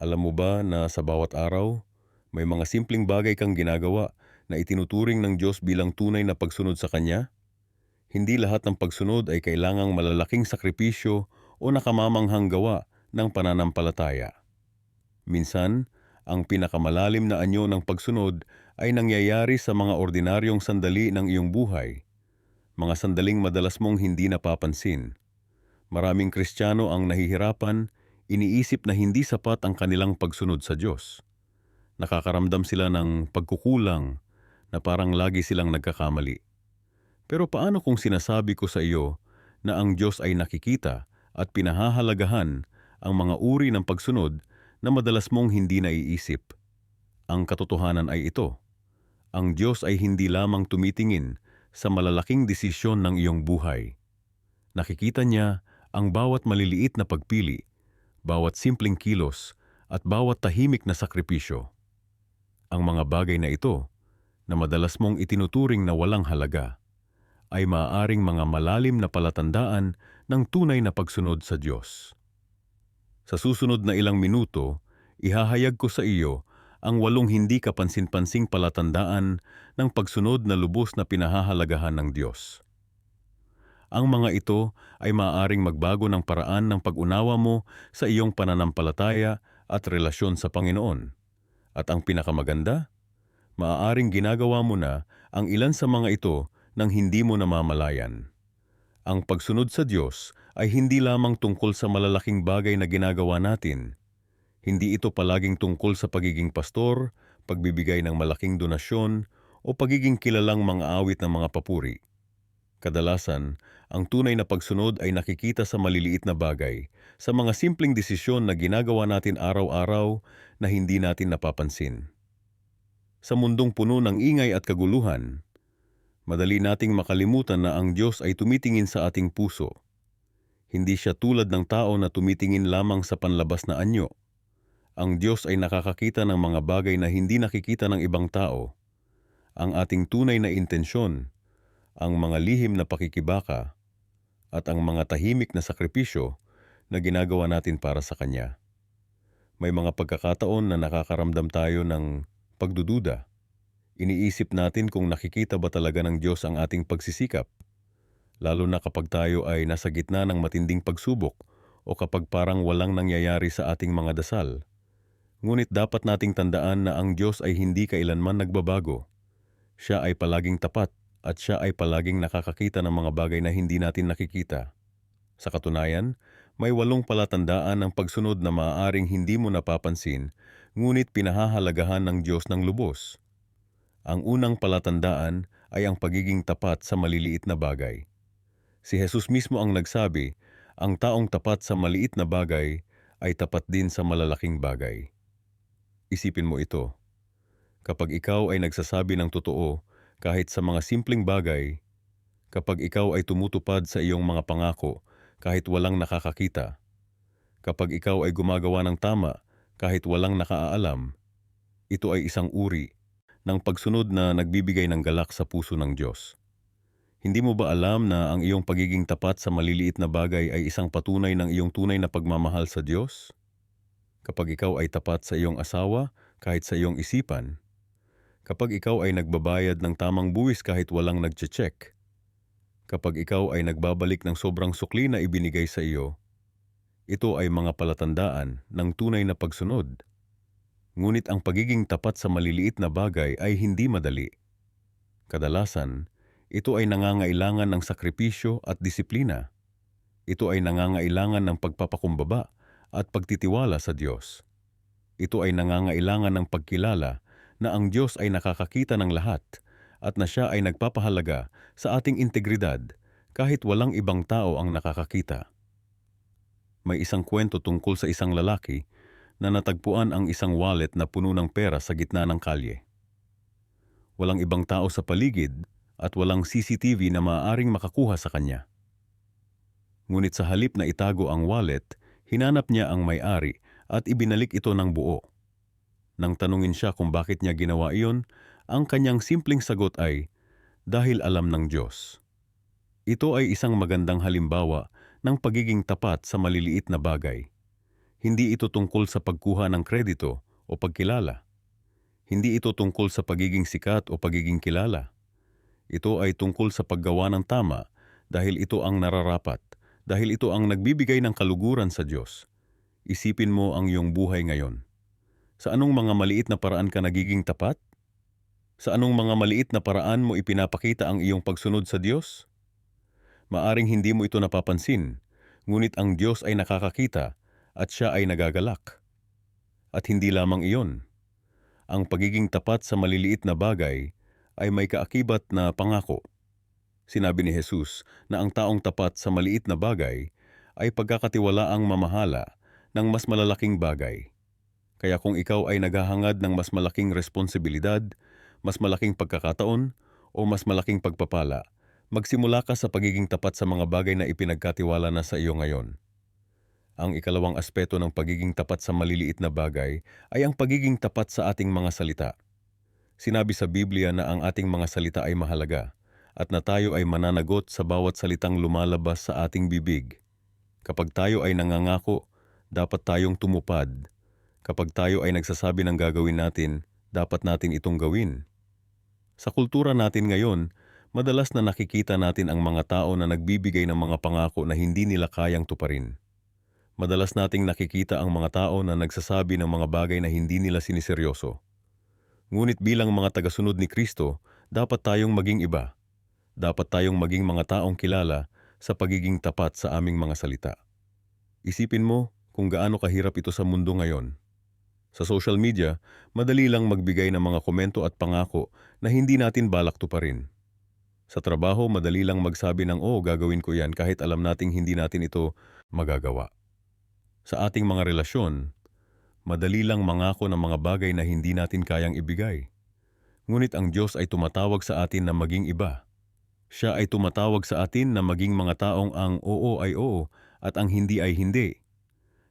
Alam mo ba na sa bawat araw, may mga simpleng bagay kang ginagawa na itinuturing ng Diyos bilang tunay na pagsunod sa Kanya? Hindi lahat ng pagsunod ay kailangang malalaking sakripisyo o nakamamanghang gawa ng pananampalataya. Minsan, ang pinakamalalim na anyo ng pagsunod ay nangyayari sa mga ordinaryong sandali ng iyong buhay, mga sandaling madalas mong hindi napapansin. Maraming Kristiyano ang nahihirapan, iniisip na hindi sapat ang kanilang pagsunod sa Diyos. Nakakaramdam sila ng pagkukulang na parang lagi silang nagkakamali. Pero paano kung sinasabi ko sa iyo na ang Diyos ay nakikita at pinahahalagahan ang mga uri ng pagsunod na madalas mong hindi naiisip? Ang katotohanan ay ito: ang Diyos ay hindi lamang tumitingin sa malalaking desisyon ng iyong buhay. Nakikita niya ang bawat maliliit na pagpili, bawat simpleng kilos, at bawat tahimik na sakripisyo. Ang mga bagay na ito, na madalas mong itinuturing na walang halaga, ay maaaring mga malalim na palatandaan ng tunay na pagsunod sa Diyos. Sa susunod na ilang minuto, ihahayag ko sa iyo ang 8 hindi kapansin-pansing palatandaan ng pagsunod na lubos na pinahahalagahan ng Diyos. Ang mga ito ay maaaring magbago ng paraan ng pag-unawa mo sa iyong pananampalataya at relasyon sa Panginoon. At ang pinakamaganda, maaaring ginagawa mo na ang ilan sa mga ito nang hindi mo namamalayan. Ang pagsunod sa Diyos ay hindi lamang tungkol sa malalaking bagay na ginagawa natin. Hindi ito palaging tungkol sa pagiging pastor, pagbibigay ng malaking donasyon, o pagiging kilalang mga awit ng mga papuri. Kadalasan, ang tunay na pagsunod ay nakikita sa maliliit na bagay, sa mga simpleng desisyon na ginagawa natin araw-araw na hindi natin napapansin. Sa mundong puno ng ingay at kaguluhan, madali nating makalimutan na ang Diyos ay tumitingin sa ating puso. Hindi siya tulad ng tao na tumitingin lamang sa panlabas na anyo. Ang Diyos ay nakakakita ng mga bagay na hindi nakikita ng ibang tao. Ang ating tunay na intensyon, ang mga lihim na pakikibaka, at ang mga tahimik na sakripisyo na ginagawa natin para sa Kanya. May mga pagkakataon na nakakaramdam tayo ng pagdududa. Iniisip natin kung nakikita ba talaga ng Diyos ang ating pagsisikap, lalo na kapag tayo ay nasa gitna ng matinding pagsubok o kapag parang walang nangyayari sa ating mga dasal. Ngunit dapat nating tandaan na ang Diyos ay hindi kailanman nagbabago. Siya ay palaging tapat at siya ay palaging nakakakita ng mga bagay na hindi natin nakikita. Sa katunayan, may 8 palatandaan ng pagsunod na maaaring hindi mo napapansin, ngunit pinahahalagahan ng Diyos ng lubos. Ang unang palatandaan ay ang pagiging tapat sa maliliit na bagay. Si Jesus mismo ang nagsabi, ang taong tapat sa maliit na bagay ay tapat din sa malalaking bagay. Isipin mo ito. Kapag ikaw ay nagsasabi ng totoo kahit sa mga simpleng bagay, kapag ikaw ay tumutupad sa iyong mga pangako kahit walang nakakakita, kapag ikaw ay gumagawa ng tama kahit walang nakaalam, ito ay isang uri ng pagsunod na nagbibigay ng galak sa puso ng Diyos. Hindi mo ba alam na ang iyong pagiging tapat sa maliliit na bagay ay isang patunay ng iyong tunay na pagmamahal sa Diyos? Kapag ikaw ay tapat sa iyong asawa kahit sa iyong isipan, kapag ikaw ay nagbabayad ng tamang buwis kahit walang nagche-check, kapag ikaw ay nagbabalik ng sobrang sukli na ibinigay sa iyo, ito ay mga palatandaan ng tunay na pagsunod. Ngunit ang pagiging tapat sa maliliit na bagay ay hindi madali. Kadalasan, ito ay nangangailangan ng sakripisyo at disiplina. Ito ay nangangailangan ng pagpapakumbaba at pagtitiwala sa Diyos. Ito ay nangangailangan ng pagkilala na ang Diyos ay nakakakita ng lahat at na siya ay nagpapahalaga sa ating integridad kahit walang ibang tao ang nakakakita. May isang kwento tungkol sa isang lalaki na natagpuan ang isang wallet na puno ng pera sa gitna ng kalye. Walang ibang tao sa paligid at walang CCTV na maaaring makakuha sa kanya. Ngunit sa halip na itago ang wallet, hinanap niya ang may-ari at ibinalik ito ng buo. Nang tanungin siya kung bakit niya ginawa iyon, ang kanyang simpleng sagot ay, dahil alam ng Diyos. Ito ay isang magandang halimbawa ng pagiging tapat sa maliliit na bagay. Hindi ito tungkol sa pagkuha ng kredito o pagkilala. Hindi ito tungkol sa pagiging sikat o pagiging kilala. Ito ay tungkol sa paggawa ng tama dahil ito ang nararapat, dahil ito ang nagbibigay ng kaluguran sa Diyos. Isipin mo ang iyong buhay ngayon. Sa anong mga maliit na paraan ka nagiging tapat? Sa anong mga maliit na paraan mo ipinapakita ang iyong pagsunod sa Diyos? Maaring hindi mo ito napapansin, ngunit ang Diyos ay nakakakita at siya ay nagagalak. At hindi lamang iyon. Ang pagiging tapat sa maliliit na bagay ay may kaakibat na pangako. Sinabi ni Jesus na ang taong tapat sa maliit na bagay ay pagkakatiwalaang mamahala ng mas malalaking bagay. Kaya kung ikaw ay naghahangad ng mas malaking responsibilidad, mas malaking pagkakataon, o mas malaking pagpapala, magsimula ka sa pagiging tapat sa mga bagay na ipinagkatiwala na sa iyo ngayon. Ang ikalawang aspeto ng pagiging tapat sa maliliit na bagay ay ang pagiging tapat sa ating mga salita. Sinabi sa Biblia na ang ating mga salita ay mahalaga at na tayo ay mananagot sa bawat salitang lumalabas sa ating bibig. Kapag tayo ay nangangako, dapat tayong tumupad. Kapag tayo ay nagsasabi ng gagawin natin, dapat natin itong gawin. Sa kultura natin ngayon, madalas na nakikita natin ang mga tao na nagbibigay ng mga pangako na hindi nila kayang tuparin. Madalas nating nakikita ang mga tao na nagsasabi ng mga bagay na hindi nila siniseryoso. Ngunit bilang mga tagasunod ni Kristo, dapat tayong maging iba. Dapat tayong maging mga taong kilala sa pagiging tapat sa aming mga salita. Isipin mo kung gaano kahirap ito sa mundo ngayon. Sa social media, madali lang magbigay ng mga komento at pangako na hindi natin balak tuparin. Sa trabaho, madali lang magsabi ng gagawin ko yan kahit alam nating hindi natin ito magagawa. Sa ating mga relasyon, madali lang mangako ng mga bagay na hindi natin kayang ibigay. Ngunit ang Diyos ay tumatawag sa atin na maging iba. Siya ay tumatawag sa atin na maging mga taong ang oo ay oo at ang hindi ay hindi.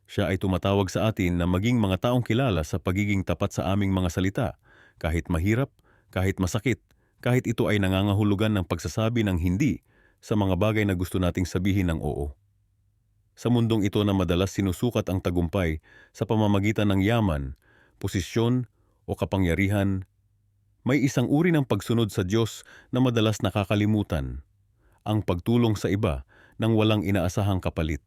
Siya ay tumatawag sa atin na maging mga taong kilala sa pagiging tapat sa aming mga salita, kahit mahirap, kahit masakit, kahit ito ay nangangahulugan ng pagsasabi ng hindi sa mga bagay na gusto nating sabihin ng oo. Sa mundong ito na madalas sinusukat ang tagumpay sa pamamagitan ng yaman, posisyon o kapangyarihan, may isang uri ng pagsunod sa Diyos na madalas nakakalimutan, ang pagtulong sa iba nang walang inaasahang kapalit.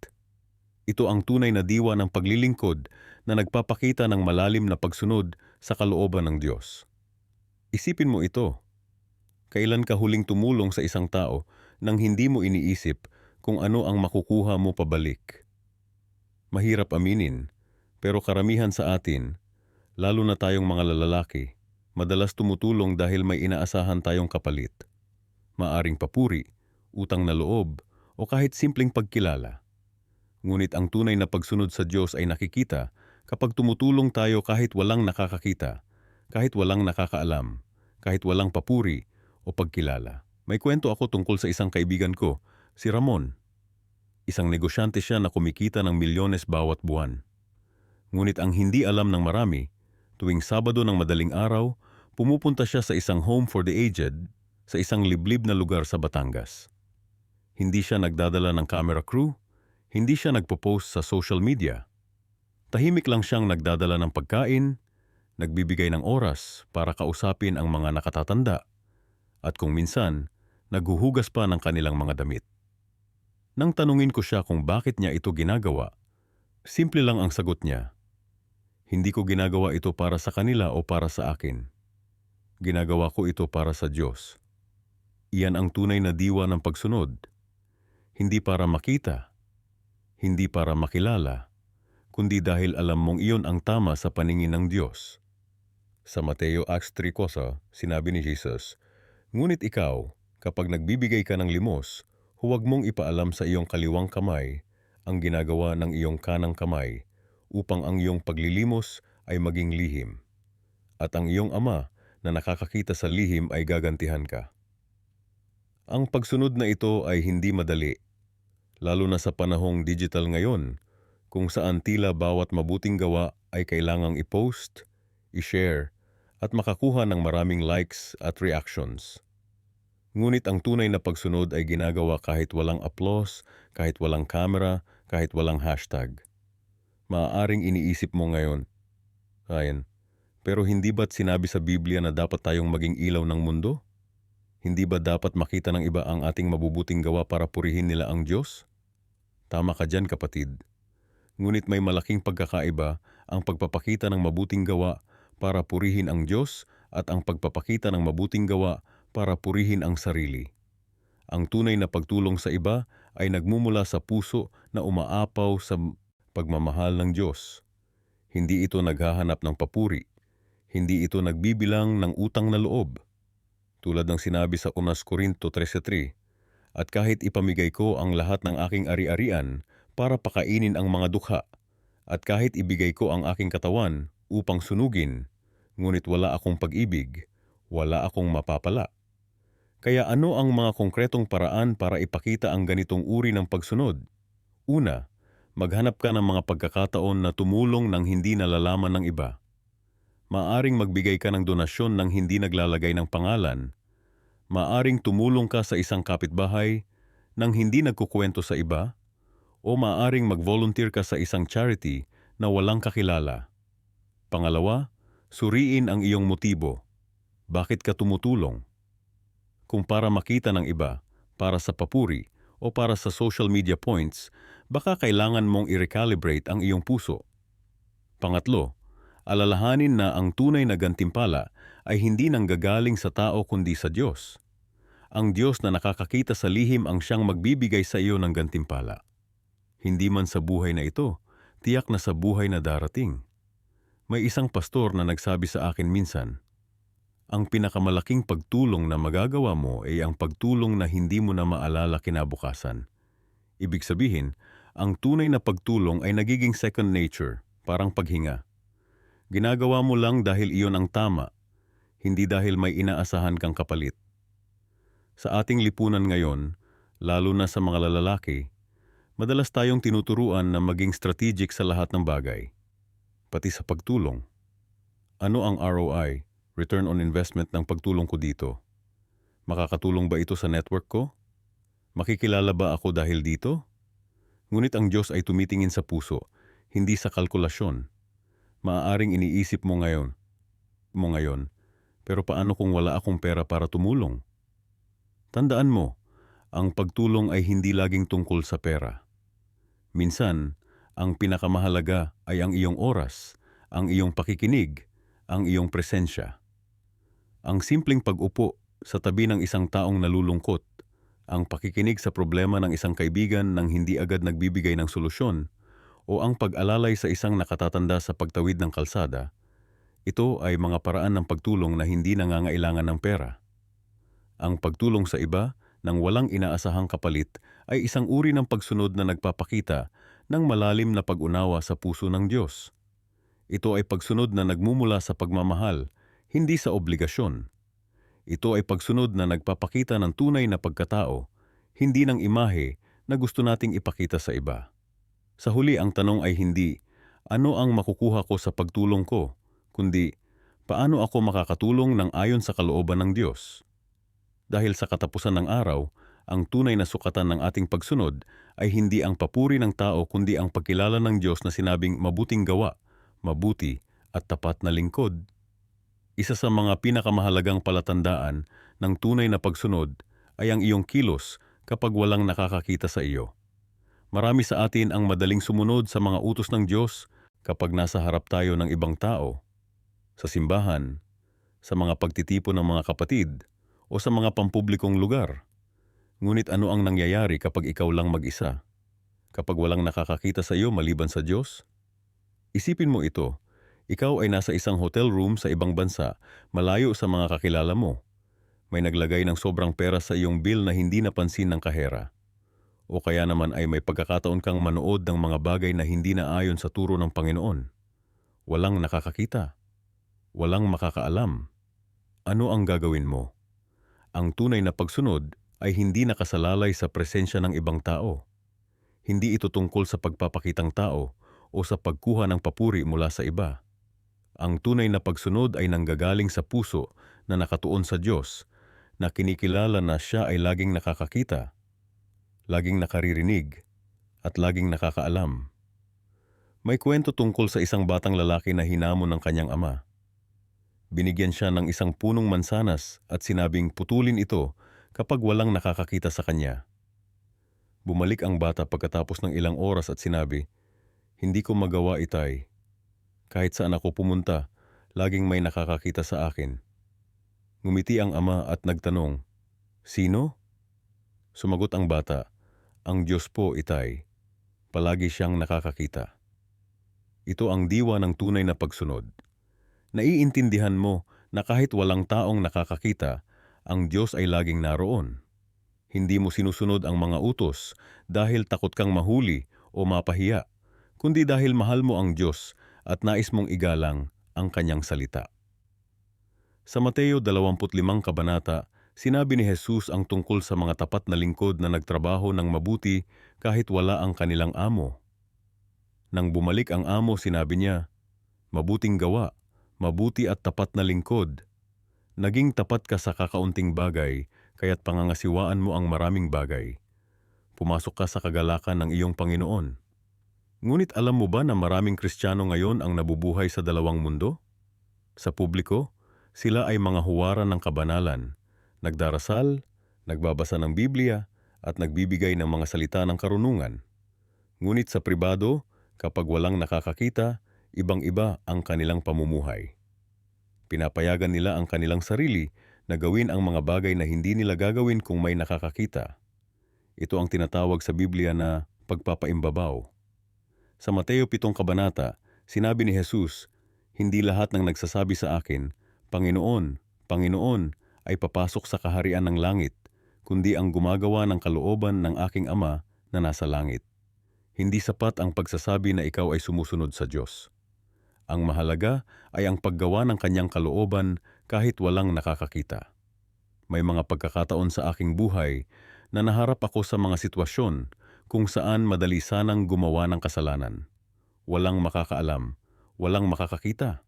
Ito ang tunay na diwa ng paglilingkod na nagpapakita ng malalim na pagsunod sa kalooban ng Diyos. Isipin mo ito. Kailan ka huling tumulong sa isang tao nang hindi mo iniisip kung ano ang makukuha mo pabalik? Mahirap aminin, pero karamihan sa atin, lalo na tayong mga lalaki, madalas tumutulong dahil may inaasahan tayong kapalit. Maaring papuri, utang na loob, o kahit simpleng pagkilala. Ngunit ang tunay na pagsunod sa Diyos ay nakikita kapag tumutulong tayo kahit walang nakakakita, kahit walang nakakaalam, kahit walang papuri o pagkilala. May kwento ako tungkol sa isang kaibigan ko, si Ramon. Isang negosyante siya na kumikita ng milyones bawat buwan. Ngunit ang hindi alam ng marami, tuwing Sabado ng madaling araw, pumupunta siya sa isang home for the aged sa isang liblib na lugar sa Batangas. Hindi siya nagdadala ng camera crew, hindi siya nagpo-post sa social media. Tahimik lang siyang nagdadala ng pagkain, nagbibigay ng oras para kausapin ang mga nakatatanda, at kung minsan, naghuhugas pa ng kanilang mga damit. Nang tanungin ko siya kung bakit niya ito ginagawa, simple lang ang sagot niya. Hindi ko ginagawa ito para sa kanila o para sa akin. Ginagawa ko ito para sa Diyos. Iyan ang tunay na diwa ng pagsunod. Hindi para makita, hindi para makilala, kundi dahil alam mong iyon ang tama sa paningin ng Diyos. Sa Mateo 3:4, sinabi ni Jesus, "Ngunit ikaw, kapag nagbibigay ka ng limos, huwag mong ipaalam sa iyong kaliwang kamay ang ginagawa ng iyong kanang kamay, upang ang iyong paglilimos ay maging lihim. At ang iyong ama na nakakakita sa lihim ay gagantihan ka." Ang pagsunod na ito ay hindi madali, lalo na sa panahong digital ngayon, kung saan tila bawat mabuting gawa ay kailangang i-post, i-share, at makakuha ng maraming likes at reactions. Ngunit ang tunay na pagsunod ay ginagawa kahit walang applause, kahit walang camera, kahit walang hashtag. Maaaring iniisip mo ngayon, Ryan, pero hindi ba't sinabi sa Biblia na dapat tayong maging ilaw ng mundo? Hindi ba dapat makita ng iba ang ating mabubuting gawa para purihin nila ang Diyos? Tama ka dyan, kapatid. Ngunit may malaking pagkakaiba ang pagpapakita ng mabuting gawa para purihin ang Diyos at ang pagpapakita ng mabuting gawa para purihin ang sarili. Ang tunay na pagtulong sa iba ay nagmumula sa puso na umaapaw sa pagmamahal ng Diyos. Hindi ito naghahanap ng papuri. Hindi ito nagbibilang ng utang na loob. Tulad ng sinabi sa 1 Corinto 13:3, "At kahit ipamigay ko ang lahat ng aking ari-arian para pakainin ang mga dukha, at kahit ibigay ko ang aking katawan upang sunugin, ngunit wala akong pag-ibig, wala akong mapapala." Kaya ano ang mga konkretong paraan para ipakita ang ganitong uri ng pagsunod? Una, maghanap ka ng mga pagkakataon na tumulong nang hindi nalalaman ng iba. Maaring magbigay ka ng donasyon nang hindi naglalagay ng pangalan. Maaring tumulong ka sa isang kapitbahay nang hindi nagkukwento sa iba. O maaring mag-volunteer ka sa isang charity na walang kakilala. Pangalawa, suriin ang iyong motibo. Bakit ka tumutulong? Kung para makita ng iba, para sa papuri, o para sa social media points, baka kailangan mong i-recalibrate ang iyong puso. Pangatlo, alalahanin na ang tunay na gantimpala ay hindi nanggagaling sa tao kundi sa Diyos. Ang Diyos na nakakakita sa lihim ang siyang magbibigay sa iyo ng gantimpala. Hindi man sa buhay na ito, tiyak na sa buhay na darating. May isang pastor na nagsabi sa akin minsan, "Ang pinakamalaking pagtulong na magagawa mo ay ang pagtulong na hindi mo na maalala kinabukasan." Ibig sabihin, ang tunay na pagtulong ay nagiging second nature, parang paghinga. Ginagawa mo lang dahil iyon ang tama, hindi dahil may inaasahan kang kapalit. Sa ating lipunan ngayon, lalo na sa mga lalaki, madalas tayong tinuturuan na maging strategic sa lahat ng bagay, pati sa pagtulong. Ano ang ROI, return on investment ng pagtulong ko dito? Makakatulong ba ito sa network ko? Makikilala ba ako dahil dito? Ngunit ang Diyos ay tumitingin sa puso, hindi sa kalkulasyon. Maaaring iniisip mo ngayon, pero paano kung wala akong pera para tumulong? Tandaan mo, ang pagtulong ay hindi laging tungkol sa pera. Minsan, ang pinakamahalaga ay ang iyong oras, ang iyong pakikinig, ang iyong presensya. Ang simpleng pag-upo sa tabi ng isang taong nalulungkot, ang pakikinig sa problema ng isang kaibigan nang hindi agad nagbibigay ng solusyon, o ang pag-alalay sa isang nakatatanda sa pagtawid ng kalsada, ito ay mga paraan ng pagtulong na hindi nangangailangan ng pera. Ang pagtulong sa iba nang walang inaasahang kapalit ay isang uri ng pagsunod na nagpapakita ng malalim na pag-unawa sa puso ng Diyos. Ito ay pagsunod na nagmumula sa pagmamahal, hindi sa obligasyon. Ito ay pagsunod na nagpapakita ng tunay na pagkatao, hindi ng imahe na gusto nating ipakita sa iba. Sa huli, ang tanong ay hindi, ano ang makukuha ko sa pagtulong ko, kundi, paano ako makakatulong ng ayon sa kalooban ng Diyos? Dahil sa katapusan ng araw, ang tunay na sukatan ng ating pagsunod ay hindi ang papuri ng tao kundi ang pagkilala ng Diyos na sinabing mabuting gawa, mabuti at tapat na lingkod. Isa sa mga pinakamahalagang palatandaan ng tunay na pagsunod ay ang iyong kilos kapag walang nakakakita sa iyo. Marami sa atin ang madaling sumunod sa mga utos ng Diyos kapag nasa harap tayo ng ibang tao, sa simbahan, sa mga pagtitipon ng mga kapatid, o sa mga pampublikong lugar. Ngunit ano ang nangyayari kapag ikaw lang mag-isa? Kapag walang nakakakita sa iyo maliban sa Diyos? Isipin mo ito, ikaw ay nasa isang hotel room sa ibang bansa, malayo sa mga kakilala mo. May naglagay ng sobrang pera sa iyong bill na hindi napansin ng kahera. O kaya naman ay may pagkakataon kang manood ng mga bagay na hindi naayon sa turo ng Panginoon. Walang nakakakita. Walang makakaalam. Ano ang gagawin mo? Ang tunay na pagsunod ay hindi nakasalalay sa presensya ng ibang tao. Hindi ito tungkol sa pagpapakitang tao o sa pagkuha ng papuri mula sa iba. Ang tunay na pagsunod ay nanggagaling sa puso na nakatuon sa Diyos, na kinikilala na siya ay laging nakakakita, laging nakaririnig, at laging nakakaalam. May kwento tungkol sa isang batang lalaki na hinamon ng kanyang ama. Binigyan siya ng isang punong mansanas at sinabing putulin ito kapag walang nakakakita sa kanya. Bumalik ang bata pagkatapos ng ilang oras at sinabi, "Hindi ko magawa, itay. Kahit saan ako pumunta, laging may nakakakita sa akin." Ngumiti ang ama at nagtanong, "Sino?" Sumagot ang bata, "Ang Diyos po, itay. Palagi siyang nakakakita." Ito ang diwa ng tunay na pagsunod. Naiintindihan mo na kahit walang taong nakakakita, ang Diyos ay laging naroon. Hindi mo sinusunod ang mga utos dahil takot kang mahuli o mapahiya, kundi dahil mahal mo ang Diyos at nais mong igalang ang kanyang salita. Sa Mateo 25 kabanata, sinabi ni Jesus ang tungkol sa mga tapat na lingkod na nagtrabaho ng mabuti kahit wala ang kanilang amo. Nang bumalik ang amo, sinabi niya, "Mabuting gawa, mabuti at tapat na lingkod. Naging tapat ka sa kakaunting bagay, kaya't pangangasiwaan mo ang maraming bagay. Pumasok ka sa kagalakan ng iyong Panginoon." Ngunit alam mo ba na maraming Kristiyano ngayon ang nabubuhay sa dalawang mundo? Sa publiko, sila ay mga huwaran ng kabanalan, nagdarasal, nagbabasa ng Biblia, at nagbibigay ng mga salita ng karunungan. Ngunit sa pribado, kapag walang nakakakita, ibang-iba ang kanilang pamumuhay. Pinapayagan nila ang kanilang sarili na gawin ang mga bagay na hindi nila gagawin kung may nakakakita. Ito ang tinatawag sa Biblia na pagpapaimbabaw. Sa Mateo 7 kabanata, sinabi ni Jesus, "Hindi lahat ng nagsasabi sa akin, 'Panginoon, Panginoon,' ay papasok sa kaharian ng langit, kundi ang gumagawa ng kalooban ng aking Ama na nasa langit." Hindi sapat ang pagsasabi na ikaw ay sumusunod sa Diyos. Ang mahalaga ay ang paggawa ng kanyang kalooban kahit walang nakakakita. May mga pagkakataon sa aking buhay na naharap ako sa mga sitwasyon kung saan madali sanang gumawa ng kasalanan. Walang makakaalam, walang makakakita.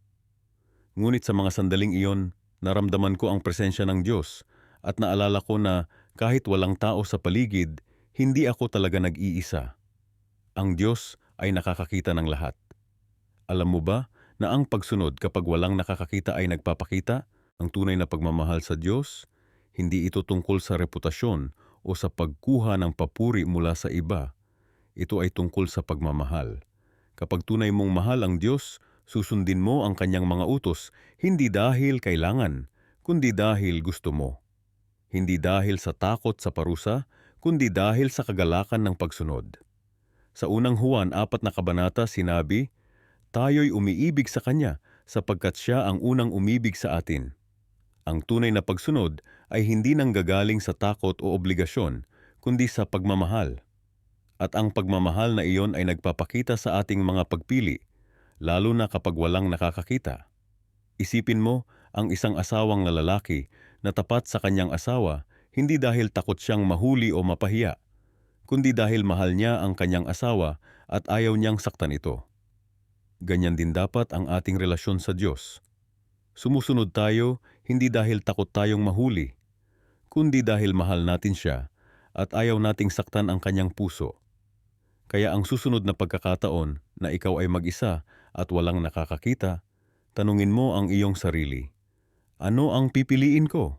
Ngunit sa mga sandaling iyon, naramdaman ko ang presensya ng Diyos at naalala ko na kahit walang tao sa paligid, hindi ako talaga nag-iisa. Ang Diyos ay nakakakita ng lahat. Alam mo ba na ang pagsunod kapag walang nakakakita ay nagpapakita ang tunay na pagmamahal sa Diyos? Hindi ito tungkol sa reputasyon o sa pagkuha ng papuri mula sa iba. Ito ay tungkol sa pagmamahal. Kapag tunay mong mahal ang Diyos, susundin mo ang kanyang mga utos, hindi dahil kailangan, kundi dahil gusto mo. Hindi dahil sa takot sa parusa, kundi dahil sa kagalakan ng pagsunod. Sa unang Juan 4 na kabanata sinabi, "Tayo'y umiibig sa Kanya sapagkat Siya ang unang umibig sa atin." Ang tunay na pagsunod ay hindi nanggagaling sa takot o obligasyon, kundi sa pagmamahal. At ang pagmamahal na iyon ay nagpapakita sa ating mga pagpili, lalo na kapag walang nakakakita. Isipin mo ang isang asawang lalaki na tapat sa kanyang asawa, hindi dahil takot siyang mahuli o mapahiya, kundi dahil mahal niya ang kanyang asawa at ayaw niyang saktan ito. Ganyan din dapat ang ating relasyon sa Diyos. Sumusunod tayo hindi dahil takot tayong mahuli, kundi dahil mahal natin siya at ayaw nating saktan ang kanyang puso. Kaya ang susunod na pagkakataon na ikaw ay mag-isa at walang nakakakita, tanungin mo ang iyong sarili, ano ang pipiliin ko?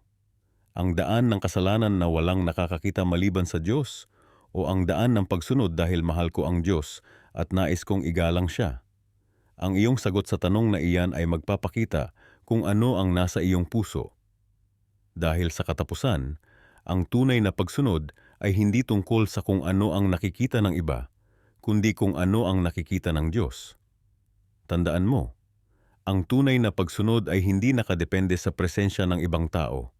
Ang daan ng kasalanan na walang nakakakita maliban sa Diyos o ang daan ng pagsunod dahil mahal ko ang Diyos at nais kong igalang siya? Ang iyong sagot sa tanong na iyan ay magpapakita kung ano ang nasa iyong puso. Dahil sa katapusan, ang tunay na pagsunod ay hindi tungkol sa kung ano ang nakikita ng iba, kundi kung ano ang nakikita ng Diyos. Tandaan mo, ang tunay na pagsunod ay hindi nakadepende sa presensya ng ibang tao.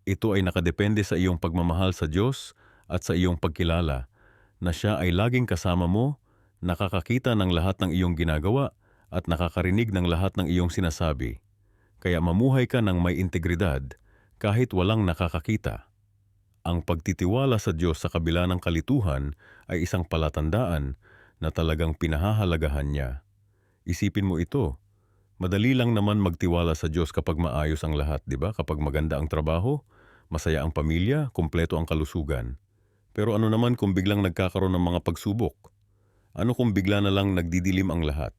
Ito ay nakadepende sa iyong pagmamahal sa Diyos at sa iyong pagkilala na Siya ay laging kasama mo, nakakakita ng lahat ng iyong ginagawa at nakakarinig ng lahat ng iyong sinasabi. Kaya mamuhay ka ng may integridad kahit walang nakakakita. Ang pagtitiwala sa Diyos sa kabila ng kalituhan ay isang palatandaan na talagang pinahahalagahan niya. Isipin mo ito. Madali lang naman magtiwala sa Diyos kapag maayos ang lahat, di ba? Kapag maganda ang trabaho, masaya ang pamilya, kumpleto ang kalusugan. Pero ano naman kung biglang nagkakaroon ng mga pagsubok? Ano kung bigla na lang nagdidilim ang lahat?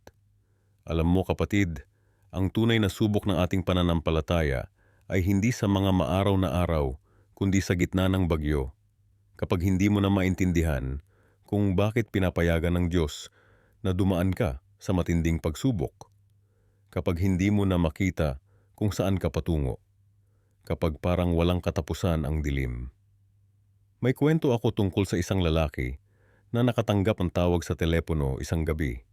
Alam mo kapatid, ang tunay na subok ng ating pananampalataya ay hindi sa mga maaraw na araw, kundi sa gitna ng bagyo. Kapag hindi mo na maintindihan kung bakit pinapayagan ng Diyos na dumaan ka sa matinding pagsubok. Kapag hindi mo na makita kung saan ka patungo. Kapag parang walang katapusan ang dilim. May kwento ako tungkol sa isang lalaki na nakatanggap ng tawag sa telepono isang gabi.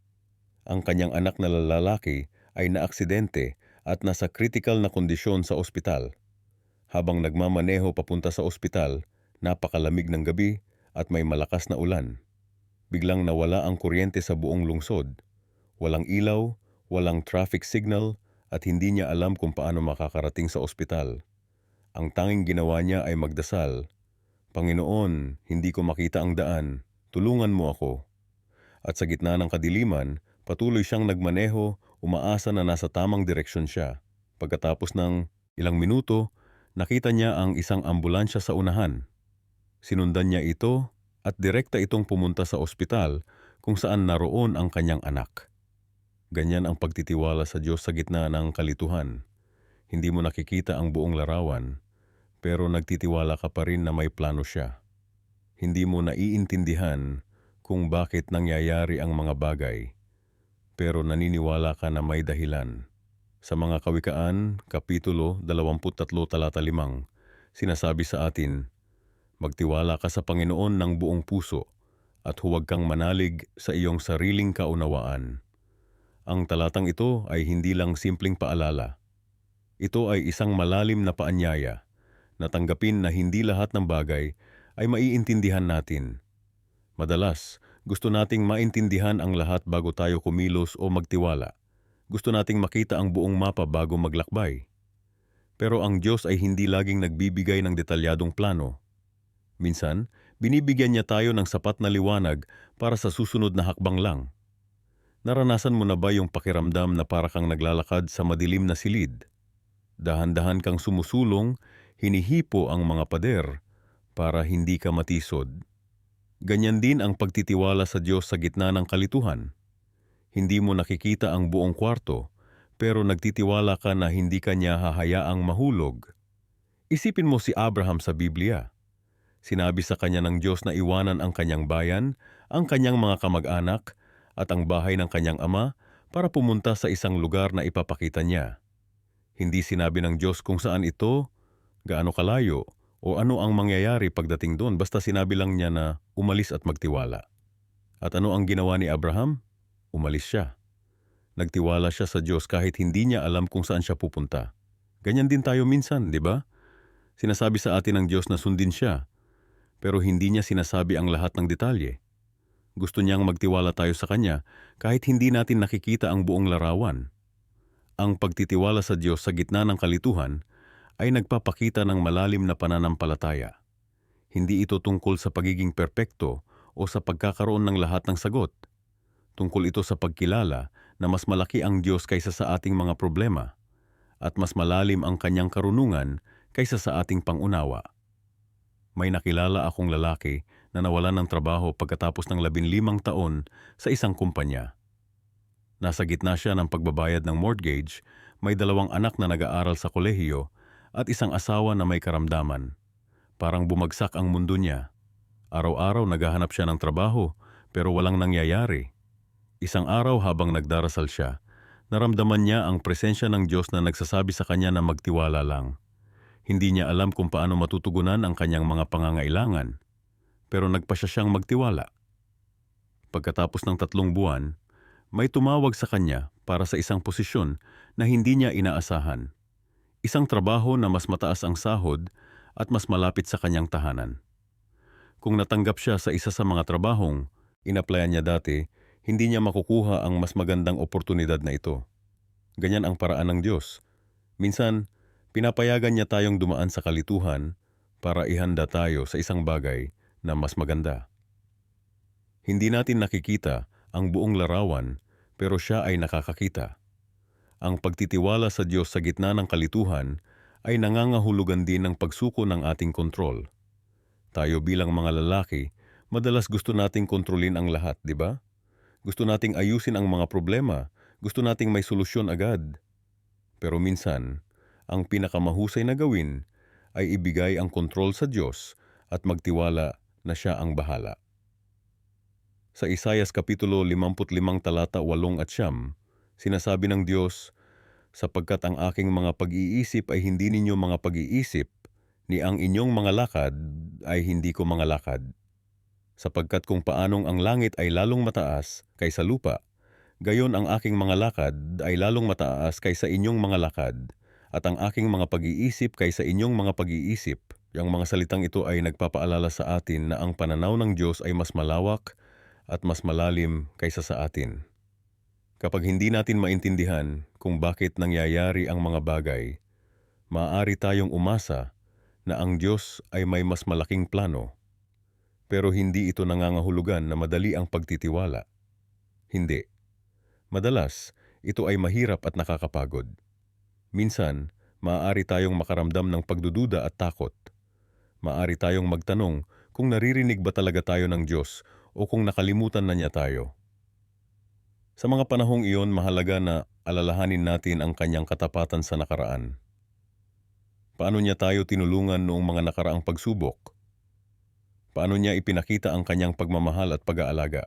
Ang kanyang anak na lalaki ay naaksidente at nasa critical na kondisyon sa ospital. Habang nagmamaneho papunta sa ospital, napakalamig ng gabi at may malakas na ulan. Biglang nawala ang kuryente sa buong lungsod. Walang ilaw, walang traffic signal at hindi niya alam kung paano makakarating sa ospital. Ang tanging ginawa niya ay magdasal. Panginoon, hindi ko makita ang daan. Tulungan mo ako. At sa gitna ng kadiliman, patuloy siyang nagmaneho, umaasa na nasa tamang direksyon siya. Pagkatapos ng ilang minuto, nakita niya ang isang ambulansya sa unahan. Sinundan niya ito at direkta itong pumunta sa ospital kung saan naroon ang kanyang anak. Ganyan ang pagtitiwala sa Diyos sa gitna ng kalituhan. Hindi mo nakikita ang buong larawan, pero nagtitiwala ka pa rin na may plano siya. Hindi mo naiintindihan kung bakit nangyayari ang mga bagay, pero naniniwala ka na may dahilan. Sa mga Kawikaan, Kapitulo 23, talata 5, sinasabi sa atin, magtiwala ka sa Panginoon ng buong puso at huwag kang manalig sa iyong sariling kaunawaan. Ang talatang ito ay hindi lang simpleng paalala. Ito ay isang malalim na paanyaya na tanggapin na hindi lahat ng bagay ay maiintindihan natin. Madalas, gusto nating maintindihan ang lahat bago tayo kumilos o magtiwala. Gusto nating makita ang buong mapa bago maglakbay. Pero ang Diyos ay hindi laging nagbibigay ng detalyadong plano. Minsan, binibigyan niya tayo ng sapat na liwanag para sa susunod na hakbang lang. Naranasan mo na ba yung pakiramdam na para kang naglalakad sa madilim na silid? Dahan-dahan kang sumusulong, hinihipo ang mga pader para hindi ka matisod. Ganyan din ang pagtitiwala sa Diyos sa gitna ng kalituhan. Hindi mo nakikita ang buong kwarto, pero nagtitiwala ka na hindi ka niya hahayaang mahulog. Isipin mo si Abraham sa Biblia. Sinabi sa kanya ng Diyos na iwanan ang kanyang bayan, ang kanyang mga kamag-anak, at ang bahay ng kanyang ama para pumunta sa isang lugar na ipapakita niya. Hindi sinabi ng Diyos kung saan ito, gaano kalayo, o ano ang mangyayari pagdating doon, basta sinabi lang niya na umalis at magtiwala. At ano ang ginawa ni Abraham? Umalis siya. Nagtiwala siya sa Diyos kahit hindi niya alam kung saan siya pupunta. Ganyan din tayo minsan, di ba? Sinasabi sa atin ng Diyos na sundin siya, pero hindi niya sinasabi ang lahat ng detalye. Gusto niyang magtiwala tayo sa Kanya kahit hindi natin nakikita ang buong larawan. Ang pagtitiwala sa Diyos sa gitna ng kalituhan ay nagpapakita ng malalim na pananampalataya. Hindi ito tungkol sa pagiging perpekto o sa pagkakaroon ng lahat ng sagot. Tungkol ito sa pagkilala na mas malaki ang Diyos kaysa sa ating mga problema at mas malalim ang Kanyang karunungan kaysa sa ating pangunawa. May nakilala akong lalaki na nawalan ng trabaho pagkatapos ng 15 taon sa isang kumpanya. Nasa gitna siya ng pagbabayad ng mortgage, may 2 anak na nag-aaral sa kolehiyo at isang asawa na may karamdaman. Parang bumagsak ang mundo niya. Araw-araw naghahanap siya ng trabaho pero walang nangyayari. Isang araw habang nagdarasal siya, naramdaman niya ang presensya ng Diyos na nagsasabi sa kanya na magtiwala lang. Hindi niya alam kung paano matutugunan ang kanyang mga pangangailangan, pero nagpasya siyang magtiwala. Pagkatapos ng 3 buwan, may tumawag sa kanya para sa isang posisyon na hindi niya inaasahan. Isang trabaho na mas mataas ang sahod at mas malapit sa kanyang tahanan. Kung natanggap siya sa isa sa mga trabahong inaplayan niya dati, hindi niya makukuha ang mas magandang oportunidad na ito. Ganyan ang paraan ng Diyos. Minsan, pinapayagan niya tayong dumaan sa kalituhan para ihanda tayo sa isang bagay na mas maganda. Hindi natin nakikita ang buong larawan, pero siya ay nakakakita. Ang pagtitiwala sa Diyos sa gitna ng kalituhan ay nangangahulugan din ng pagsuko ng ating kontrol. Tayo bilang mga lalaki, madalas gusto nating kontrolin ang lahat, di ba? Gusto nating ayusin ang mga problema. Gusto nating may solusyon agad. Pero minsan, ang pinakamahusay na gawin ay ibigay ang kontrol sa Diyos at magtiwala na Siya ang bahala. Sa Isaias Kapitulo 55 talata 8 at 9, sinasabi ng Diyos, sapagkat ang aking mga pag-iisip ay hindi ninyo mga pag-iisip, ni ang inyong mga lakad ay hindi ko mga lakad. Sapagkat kung paanong ang langit ay lalong mataas kaysa lupa, gayon ang aking mga lakad ay lalong mataas kaysa inyong mga lakad, at ang aking mga pag-iisip kaysa inyong mga pag-iisip. Yang mga salitang ito ay nagpapaalala sa atin na ang pananaw ng Diyos ay mas malawak at mas malalim kaysa sa atin. Kapag hindi natin maintindihan kung bakit nangyayari ang mga bagay, maaari tayong umasa na ang Diyos ay may mas malaking plano. Pero hindi ito nangangahulugan na madali ang pagtitiwala. Hindi. Madalas, ito ay mahirap at nakakapagod. Minsan, maaari tayong makaramdam ng pagdududa at takot. Maaari tayong magtanong kung naririnig ba talaga tayo ng Diyos o kung nakalimutan na niya tayo. Sa mga panahong iyon, mahalaga na alalahanin natin ang kanyang katapatan sa nakaraan. Paano niya tayo tinulungan noong mga nakaraang pagsubok? Paano niya ipinakita ang kanyang pagmamahal at pag-aalaga?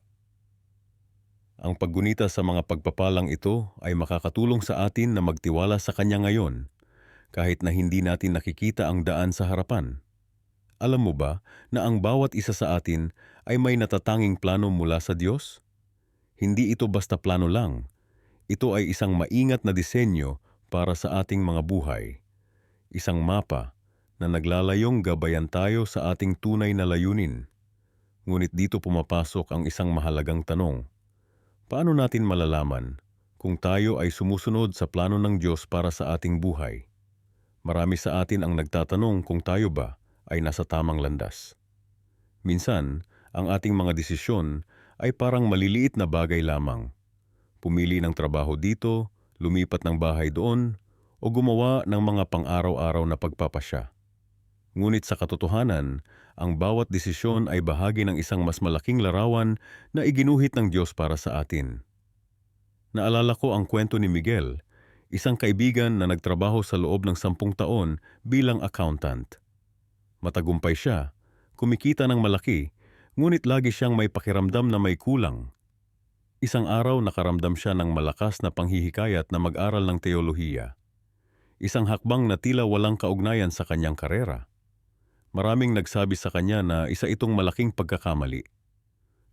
Ang paggunita sa mga pagpapalang ito ay makakatulong sa atin na magtiwala sa kanya ngayon, kahit na hindi natin nakikita ang daan sa harapan. Alam mo ba na ang bawat isa sa atin ay may natatanging plano mula sa Diyos? Hindi ito basta plano lang. Ito ay isang maingat na disenyo para sa ating mga buhay. Isang mapa na naglalayong gabayan tayo sa ating tunay na layunin. Ngunit dito pumapasok ang isang mahalagang tanong. Paano natin malalaman kung tayo ay sumusunod sa plano ng Diyos para sa ating buhay? Marami sa atin ang nagtatanong kung tayo ba ay nasa tamang landas. Minsan, ang ating mga desisyon ay parang maliliit na bagay lamang. Pumili ng trabaho dito, lumipat ng bahay doon, o gumawa ng mga pang-araw-araw na pagpapasya. Ngunit sa katotohanan, ang bawat desisyon ay bahagi ng isang mas malaking larawan na iginuhit ng Diyos para sa atin. Naalala ko ang kwento ni Miguel, isang kaibigan na nagtrabaho sa loob ng 10 taon bilang accountant. Matagumpay siya, kumikita ng malaki, ngunit lagi siyang may pakiramdam na may kulang. Isang araw nakaramdam siya ng malakas na panghihikayat na mag-aral ng teolohiya. Isang hakbang na tila walang kaugnayan sa kanyang karera. Maraming nagsabi sa kanya na isa itong malaking pagkakamali.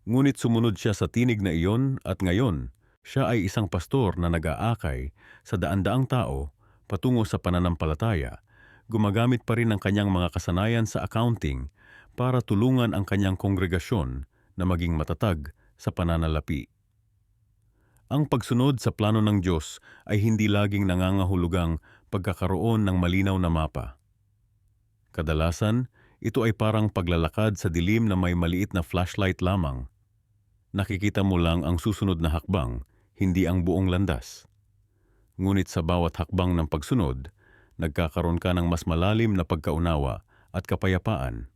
Ngunit sumunod siya sa tinig na iyon at ngayon, siya ay isang pastor na nag-aakay sa daan-daang tao patungo sa pananampalataya. Gumagamit pa rin ang kanyang mga kasanayan sa accounting para tulungan ang kanyang kongregasyon na maging matatag sa pananalapi. Ang pagsunod sa plano ng Diyos ay hindi laging nangangahulugang pagkakaroon ng malinaw na mapa. Kadalasan, ito ay parang paglalakad sa dilim na may maliit na flashlight lamang. Nakikita mo lang ang susunod na hakbang, hindi ang buong landas. Ngunit sa bawat hakbang ng pagsunod, nagkakaroon ka ng mas malalim na pagkaunawa at kapayapaan.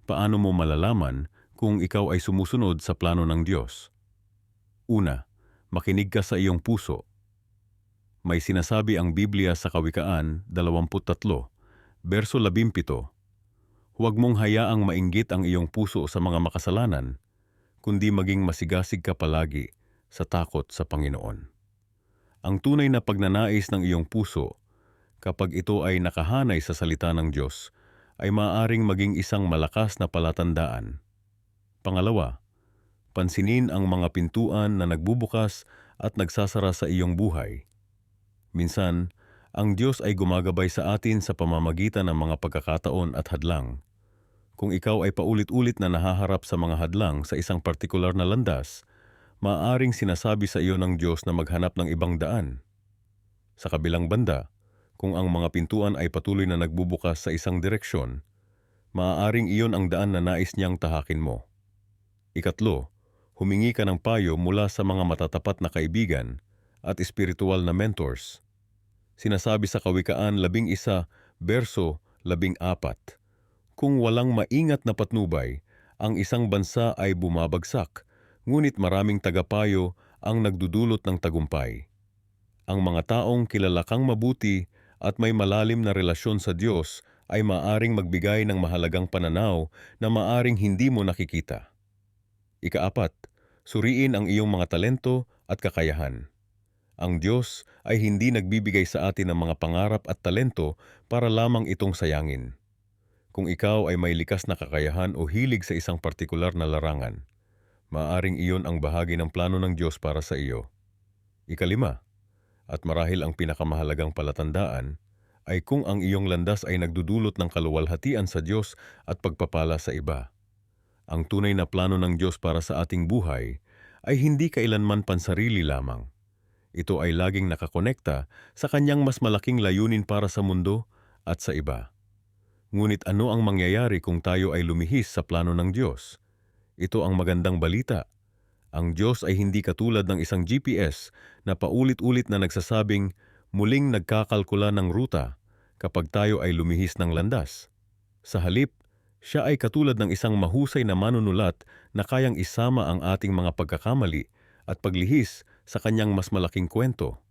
Paano mo malalaman kung ikaw ay sumusunod sa plano ng Diyos? Una, makinig ka sa iyong puso. May sinasabi ang Biblia sa Kawikaan 23, verso 17, huwag mong hayaang mainggit ang iyong puso sa mga makasalanan, kundi maging masigasig ka palagi sa takot sa Panginoon. Ang tunay na pagnanais ng iyong puso, kapag ito ay nakahanay sa salita ng Diyos, ay maaaring maging isang malakas na palatandaan. Pangalawa, pansinin ang mga pintuan na nagbubukas at nagsasara sa iyong buhay. Minsan, ang Diyos ay gumagabay sa atin sa pamamagitan ng mga pagkakataon at hadlang. Kung ikaw ay paulit-ulit na nahaharap sa mga hadlang sa isang partikular na landas, maaaring sinasabi sa iyo ng Diyos na maghanap ng ibang daan. Sa kabilang banda, kung ang mga pintuan ay patuloy na nagbubukas sa isang direksyon, maaaring iyon ang daan na nais niyang tahakin mo. Ikatlo, humingi ka ng payo mula sa mga matatapat na kaibigan at espiritual na mentors. Sinasabi sa Kawikaan 11, verso 14, kung walang maingat na patnubay, ang isang bansa ay bumabagsak, Ngunit maraming tagapayo ang nagdudulot ng tagumpay. Ang mga taong kilala kang mabuti at may malalim na relasyon sa Diyos ay maaring magbigay ng mahalagang pananaw na maaring hindi mo nakikita. Ikaapat, suriin ang iyong mga talento at kakayahan. Ang Diyos ay hindi nagbibigay sa atin ng mga pangarap at talento para lamang itong sayangin. Kung ikaw ay may likas na kakayahan o hilig sa isang partikular na larangan, maaaring iyon ang bahagi ng plano ng Diyos para sa iyo. Ikalima, at marahil ang pinakamahalagang palatandaan, ay kung ang iyong landas ay nagdudulot ng kaluwalhatian sa Diyos at pagpapala sa iba. Ang tunay na plano ng Diyos para sa ating buhay ay hindi kailanman pansarili lamang. Ito ay laging nakakonekta sa kanyang mas malaking layunin para sa mundo at sa iba. Ngunit ano ang mangyayari kung tayo ay lumihis sa plano ng Diyos? Ito ang magandang balita. Ang Diyos ay hindi katulad ng isang GPS na paulit-ulit na nagsasabing muling nagkakalkula ng ruta kapag tayo ay lumihis ng landas. Sa halip, siya ay katulad ng isang mahusay na manunulat na kayang isama ang ating mga pagkakamali at paglihis sa kanyang mas malaking kwento.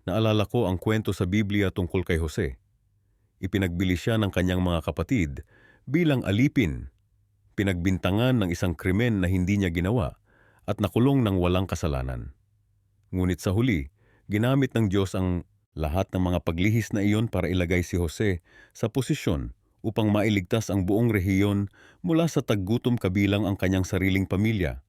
Naalala ko ang kwento sa Biblia tungkol kay Jose. Ipinagbili siya ng kanyang mga kapatid bilang alipin, pinagbintangan ng isang krimen na hindi niya ginawa at nakulong ng walang kasalanan. Ngunit sa huli, ginamit ng Diyos ang lahat ng mga paglihis na iyon para ilagay si Jose sa posisyon upang mailigtas ang buong rehiyon mula sa taggutom kabilang ang kanyang sariling pamilya.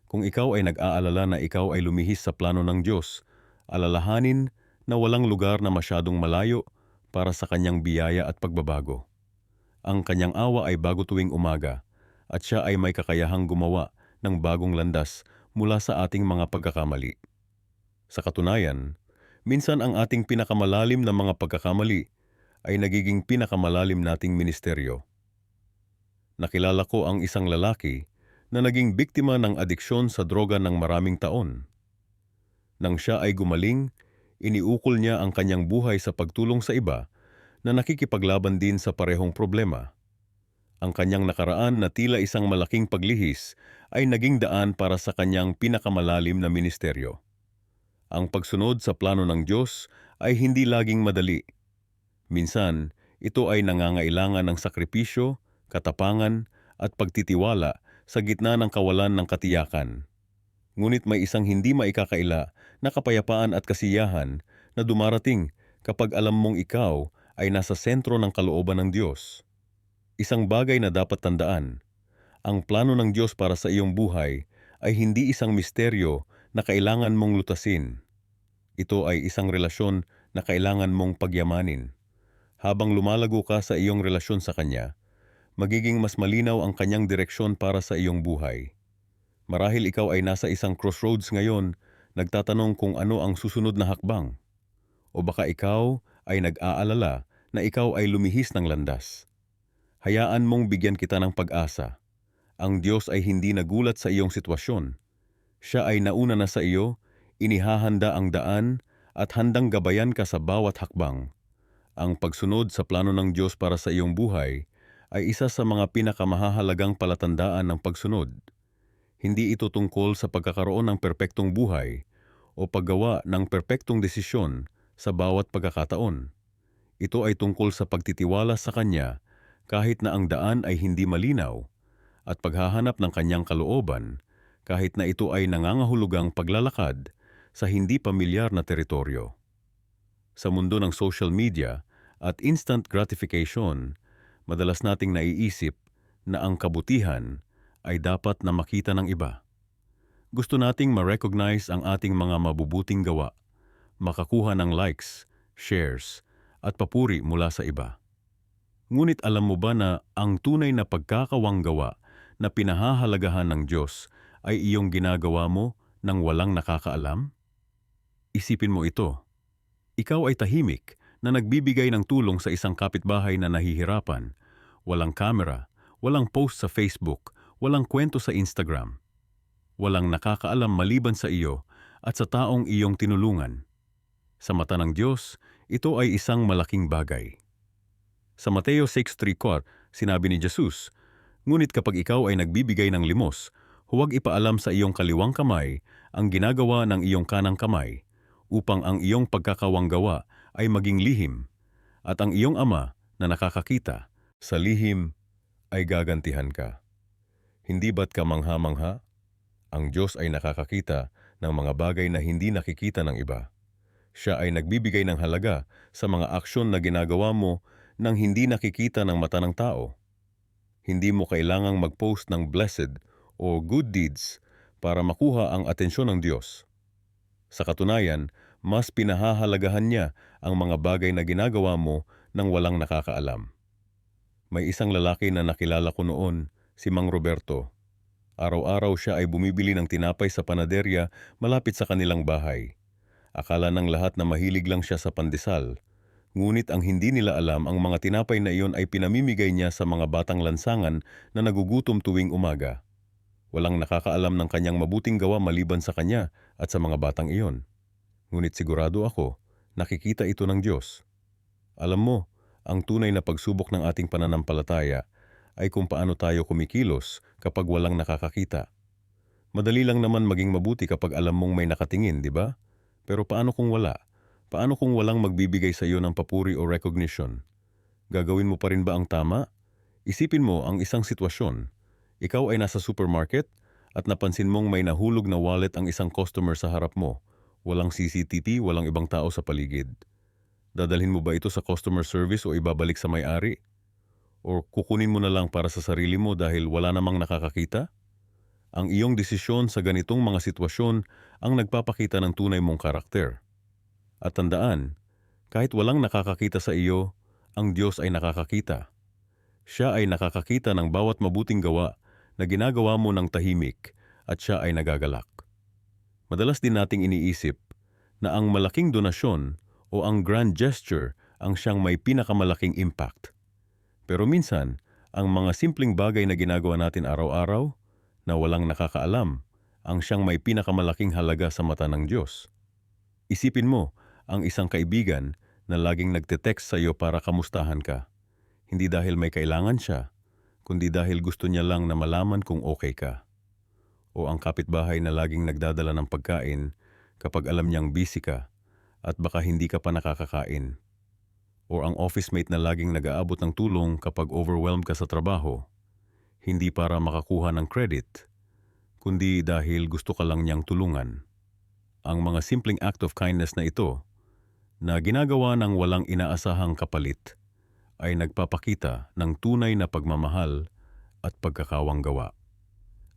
Kung ikaw ay nag-aalala na ikaw ay lumihis sa plano ng Diyos, alalahanin na walang lugar na masyadong malayo para sa kanyang biyaya at pagbabago. Ang kanyang awa ay bago tuwing umaga at siya ay may kakayahang gumawa ng bagong landas mula sa ating mga pagkakamali. Sa katunayan, minsan ang ating pinakamalalim na mga pagkakamali ay nagiging pinakamalalim nating ministeryo. Nakilala ko ang isang lalaki na naging biktima ng adiksyon sa droga ng maraming taon. Nang siya ay gumaling, iniukol niya ang kanyang buhay sa pagtulong sa iba na nakikipaglaban din sa parehong problema. Ang kanyang nakaraan na tila isang malaking paglihis ay naging daan para sa kanyang pinakamalalim na ministeryo. Ang pagsunod sa plano ng Diyos ay hindi laging madali. Minsan, ito ay nangangailangan ng sakripisyo, katapangan at pagtitiwala sa gitna ng kawalan ng katiyakan. Ngunit may isang hindi maikakaila na kapayapaan at kasiyahan na dumarating kapag alam mong ikaw ay nasa sentro ng kalooban ng Diyos. Isang bagay na dapat tandaan, ang plano ng Diyos para sa iyong buhay ay hindi isang misteryo na kailangan mong lutasin. Ito ay isang relasyon na kailangan mong pagyamanin. Habang lumalago ka sa iyong relasyon sa Kanya, magiging mas malinaw ang Kanyang direksyon para sa iyong buhay. Marahil ikaw ay nasa isang crossroads ngayon, nagtatanong kung ano ang susunod na hakbang. O baka ikaw ay nag-aalala na ikaw ay lumihis ng landas. Hayaan mong bigyan kita ng pag-asa. Ang Diyos ay hindi nagulat sa iyong sitwasyon. Siya ay nauna na sa iyo, inihahanda ang daan at handang gabayan ka sa bawat hakbang. Ang pagsunod sa plano ng Diyos para sa iyong buhay ay isa sa mga pinakamahalagang palatandaan ng pagsunod. Hindi ito tungkol sa pagkakaroon ng perpektong buhay o paggawa ng perpektong desisyon sa bawat pagkakataon. Ito ay tungkol sa pagtitiwala sa Kanya kahit na ang daan ay hindi malinaw at paghahanap ng Kanyang kalooban kahit na ito ay nangangahulugang paglalakad sa hindi pamilyar na teritoryo. Sa mundo ng social media at instant gratification, madalas nating naiisip na ang kabutihan ay dapat na makita ng iba. Gusto nating ma-recognize ang ating mga mabubuting gawa, makakuha ng likes, shares, at papuri mula sa iba. Ngunit alam mo ba na ang tunay na pagkakawanggawa na pinahahalagahan ng Diyos ay iyong ginagawa mo nang walang nakakaalam? Isipin mo ito. Ikaw ay tahimik na nagbibigay ng tulong sa isang kapitbahay na nahihirapan, walang kamera, walang post sa Facebook, walang kwento sa Instagram. Walang nakakaalam maliban sa iyo at sa taong iyong tinulungan. Sa mata ng Diyos, ito ay isang malaking bagay. Sa Mateo 6:3, sinabi ni Jesus, "Ngunit kapag ikaw ay nagbibigay ng limos, Huwag ipaalam sa iyong kaliwang kamay ang ginagawa ng iyong kanang kamay, upang ang iyong pagkakawanggawa ay maging lihim, at ang iyong Ama na nakakakita sa lihim ay gagantihan ka. Hindi ba't kamangha-mangha? Ang Diyos ay nakakakita ng mga bagay na hindi nakikita ng iba. Siya ay nagbibigay ng halaga sa mga aksyon na ginagawa mo nang hindi nakikita ng mata ng tao. Hindi mo kailangang mag-post ng blessed o good deeds para makuha ang atensyon ng Diyos. Sa katunayan, mas pinahahalagahan niya ang mga bagay na ginagawa mo nang walang nakakaalam. May isang lalaki na nakilala ko noon, si Mang Roberto. Araw-araw siya ay bumibili ng tinapay sa panaderya malapit sa kanilang bahay. Akala ng lahat na mahilig lang siya sa pandesal. Ngunit ang hindi nila alam, ang mga tinapay na iyon ay pinamimigay niya sa mga batang lansangan na nagugutom tuwing umaga. Walang nakakaalam ng kanyang mabuting gawa maliban sa kanya at sa mga batang iyon. Ngunit sigurado ako, nakikita ito ng Diyos. Alam mo, ang tunay na pagsubok ng ating pananampalataya ay kung paano tayo kumikilos kapag walang nakakakita. Madali lang naman maging mabuti kapag alam mong may nakatingin, di ba? Pero paano kung wala? Paano kung walang magbibigay sa iyo ng papuri o recognition? Gagawin mo pa rin ba ang tama? Isipin mo ang isang sitwasyon. Ikaw ay nasa supermarket at napansin mong may nahulog na wallet ang isang customer sa harap mo. Walang CCTV, walang ibang tao sa paligid. Dadalhin mo ba ito sa customer service o ibabalik sa may-ari? O kukunin mo na lang para sa sarili mo dahil wala namang nakakakita? Ang iyong desisyon sa ganitong mga sitwasyon ang nagpapakita ng tunay mong karakter. At tandaan, kahit walang nakakakita sa iyo, ang Diyos ay nakakakita. Siya ay nakakakita ng bawat mabuting gawa na ginagawa mo ng tahimik at siya ay nagagalak. Madalas din nating iniisip na ang malaking donasyon o ang grand gesture ang siyang may pinakamalaking impact. Pero minsan, ang mga simpleng bagay na ginagawa natin araw-araw na walang nakakaalam ang siyang may pinakamalaking halaga sa mata ng Diyos. Isipin mo ang isang kaibigan na laging nagte-text sa iyo para kamustahan ka. Hindi dahil may kailangan siya, kundi dahil gusto niya lang na malaman kung okay ka. O ang kapitbahay na laging nagdadala ng pagkain kapag alam niyang busy ka at baka hindi ka pa nakakakain. O ang office mate na laging nag-aabot ng tulong kapag overwhelmed ka sa trabaho, hindi para makakuha ng credit, kundi dahil gusto ka lang niyang tulungan. Ang mga simpleng act of kindness na ito, na ginagawa ng walang inaasahang kapalit, ay nagpapakita ng tunay na pagmamahal at pagkakawanggawa.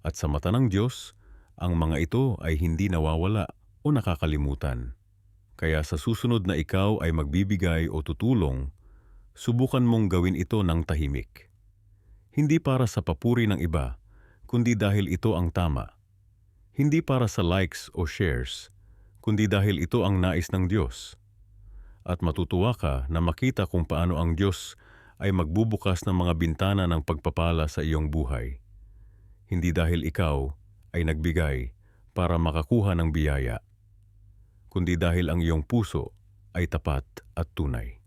At sa mata ng Diyos, ang mga ito ay hindi nawawala o nakakalimutan. Kaya sa susunod na ikaw ay magbibigay o tutulong, subukan mong gawin ito ng tahimik. Hindi para sa papuri ng iba, kundi dahil ito ang tama. Hindi para sa likes o shares, kundi dahil ito ang nais ng Diyos. At matutuwa ka na makita kung paano ang Diyos ay magbubukas ng mga bintana ng pagpapala sa iyong buhay. Hindi dahil ikaw ay nagbigay para makakuha ng biyaya, kundi dahil ang iyong puso ay tapat at tunay.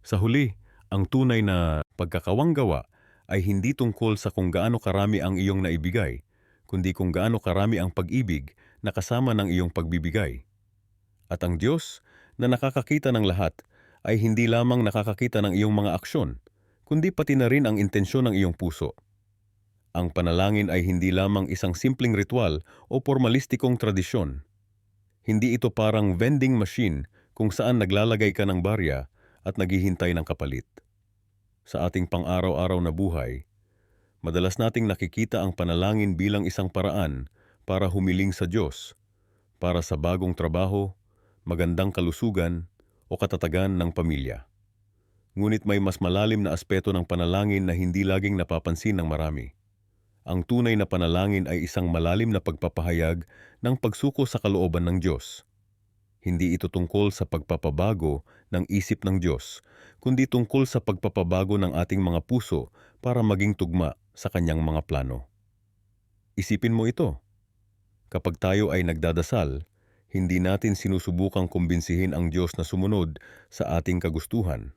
Sa huli, ang tunay na pagkakawanggawa ay hindi tungkol sa kung gaano karami ang iyong naibigay, kundi kung gaano karami ang pag-ibig na kasama ng iyong pagbibigay. At ang Diyos na nakakakita ng lahat ay hindi lamang nakakakita ng iyong mga aksyon, kundi pati na rin ang intensyon ng iyong puso. Ang panalangin ay hindi lamang isang simpleng ritual o formalistikong tradisyon. Hindi ito parang vending machine kung saan naglalagay ka ng barya at naghihintay ng kapalit. Sa ating pang-araw-araw na buhay, madalas nating nakikita ang panalangin bilang isang paraan para humiling sa Diyos, para sa bagong trabaho, magandang kalusugan o katatagan ng pamilya. Ngunit may mas malalim na aspeto ng panalangin na hindi laging napapansin ng marami. Ang tunay na panalangin ay isang malalim na pagpapahayag ng pagsuko sa kalooban ng Diyos. Hindi ito tungkol sa pagpapabago ng isip ng Diyos, kundi tungkol sa pagpapabago ng ating mga puso para maging tugma sa Kanyang mga plano. Isipin mo ito. Kapag tayo ay nagdadasal, hindi natin sinusubukang kumbinsihin ang Diyos na sumunod sa ating kagustuhan.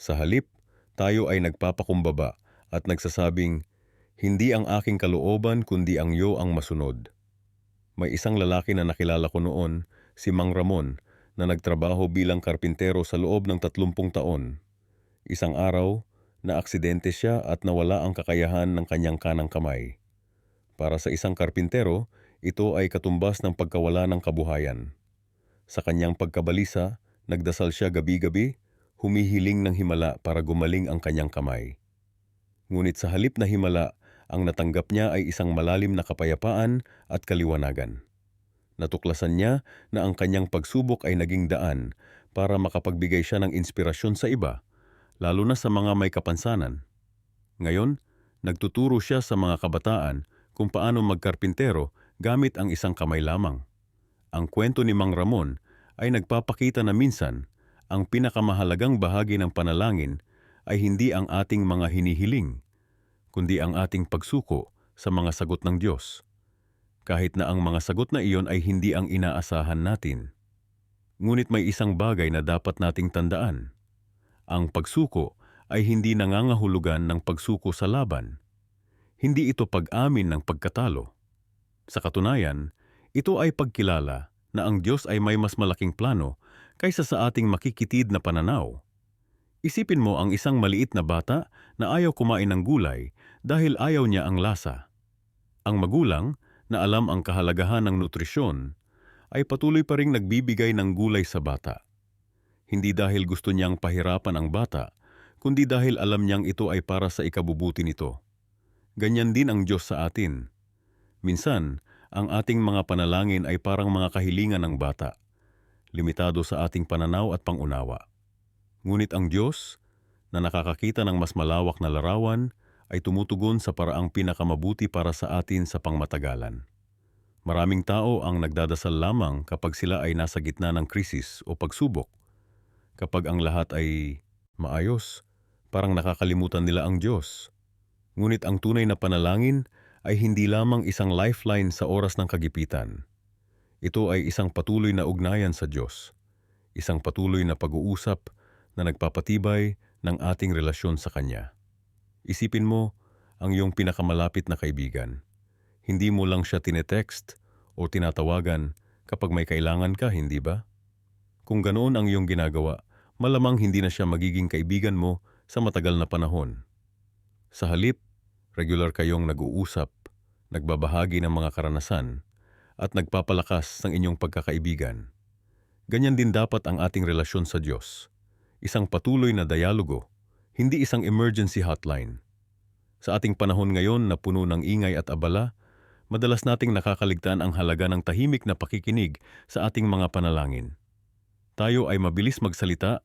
Sa halip, tayo ay nagpapakumbaba at nagsasabing, Hindi ang aking kalooban kundi ang iyo ang masunod. May isang lalaki na nakilala ko noon, si Mang Ramon, na nagtrabaho bilang karpintero sa loob ng 30 taon. Isang araw, naaksidente siya at nawala ang kakayahan ng kanyang kanang kamay. Para sa isang karpintero, ito ay katumbas ng pagkawala ng kabuhayan. Sa kanyang pagkabalisa, nagdasal siya gabi-gabi, humihiling ng himala para gumaling ang kanyang kamay. Ngunit sa halip na himala, ang natanggap niya ay isang malalim na kapayapaan at kaliwanagan. Natuklasan niya na ang kanyang pagsubok ay naging daan para makapagbigay siya ng inspirasyon sa iba, lalo na sa mga may kapansanan. Ngayon, nagtuturo siya sa mga kabataan kung paano magkarpintero gamit ang isang kamay lamang. Ang kwento ni Mang Ramon ay nagpapakita na minsan, ang pinakamahalagang bahagi ng panalangin ay hindi ang ating mga hinihiling, kundi ang ating pagsuko sa mga sagot ng Diyos. Kahit na ang mga sagot na iyon ay hindi ang inaasahan natin. Ngunit may isang bagay na dapat nating tandaan. Ang pagsuko ay hindi nangangahulugan ng pagsuko sa laban. Hindi ito pag-amin ng pagkatalo. Sa katunayan, ito ay pagkilala na ang Diyos ay may mas malaking plano kaysa sa ating makikitid na pananaw. Isipin mo ang isang maliit na bata na ayaw kumain ng gulay dahil ayaw niya ang lasa. Ang magulang, na alam ang kahalagahan ng nutrisyon, ay patuloy pa ring nagbibigay ng gulay sa bata. Hindi dahil gusto niyang pahirapan ang bata, kundi dahil alam niyang ito ay para sa ikabubuti nito. Ganyan din ang Diyos sa atin. Minsan, ang ating mga panalangin ay parang mga kahilingan ng bata, limitado sa ating pananaw at pangunawa. Ngunit ang Diyos, na nakakakita ng mas malawak na larawan, ay tumutugon sa paraang pinakamabuti para sa atin sa pangmatagalan. Maraming tao ang nagdadasal lamang kapag sila ay nasa gitna ng krisis o pagsubok. Kapag ang lahat ay maayos, parang nakakalimutan nila ang Diyos. Ngunit ang tunay na panalangin ay hindi lamang isang lifeline sa oras ng kagipitan. Ito ay isang patuloy na ugnayan sa Diyos, isang patuloy na pag-uusap na nagpapatibay ng ating relasyon sa Kanya. Isipin mo ang iyong pinakamalapit na kaibigan. Hindi mo lang siya tinetext o tinatawagan kapag may kailangan ka, hindi ba? Kung ganoon ang iyong ginagawa, malamang hindi na siya magiging kaibigan mo sa matagal na panahon. Sa halip, regular kayong nag-uusap, nagbabahagi ng mga karanasan, at nagpapalakas ng inyong pagkakaibigan. Ganyan din dapat ang ating relasyon sa Diyos. Isang patuloy na dialogo, hindi isang emergency hotline. Sa ating panahon ngayon na puno ng ingay at abala, madalas nating nakakaligtaan ang halaga ng tahimik na pakikinig sa ating mga panalangin. Tayo ay mabilis magsalita,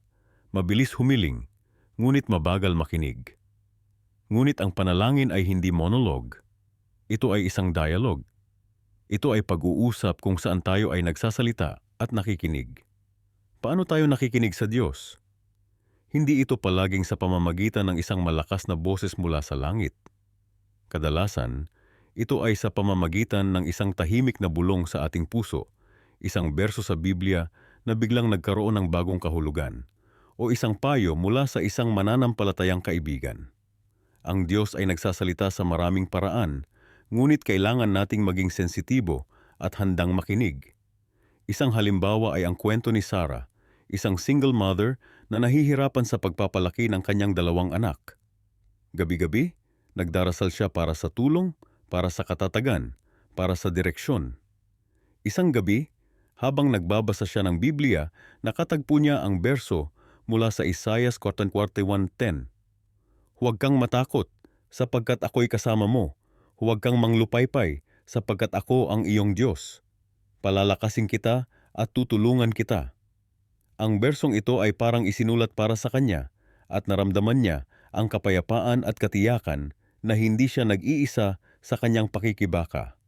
mabilis humiling, ngunit mabagal makinig. Ngunit ang panalangin ay hindi monologue. Ito ay isang dialogue. Ito ay pag-uusap kung saan tayo ay nagsasalita at nakikinig. Paano tayo nakikinig sa Diyos? Hindi ito palaging sa pamamagitan ng isang malakas na boses mula sa langit. Kadalasan, ito ay sa pamamagitan ng isang tahimik na bulong sa ating puso, isang berso sa Biblia na biglang nagkaroon ng bagong kahulugan, o isang payo mula sa isang mananampalatayang kaibigan. Ang Diyos ay nagsasalita sa maraming paraan, ngunit kailangan nating maging sensitibo at handang makinig. Isang halimbawa ay ang kwento ni Sarah, isang single mother na nahihirapan sa pagpapalaki ng kanyang 2 anak. Gabi-gabi, nagdarasal siya para sa tulong, para sa katatagan, para sa direksyon. Isang gabi, habang nagbabasa siya ng Biblia, nakatagpo niya ang berso mula sa Isaiah 41:10. Huwag kang matakot, sapagkat ako'y kasama mo. Huwag kang manglupaypay, sapagkat ako ang iyong Diyos. Palalakasin kita at tutulungan kita. Ang bersong ito ay parang isinulat para sa kanya at naramdaman niya ang kapayapaan at katiyakan na hindi siya nag-iisa sa kanyang pakikibaka.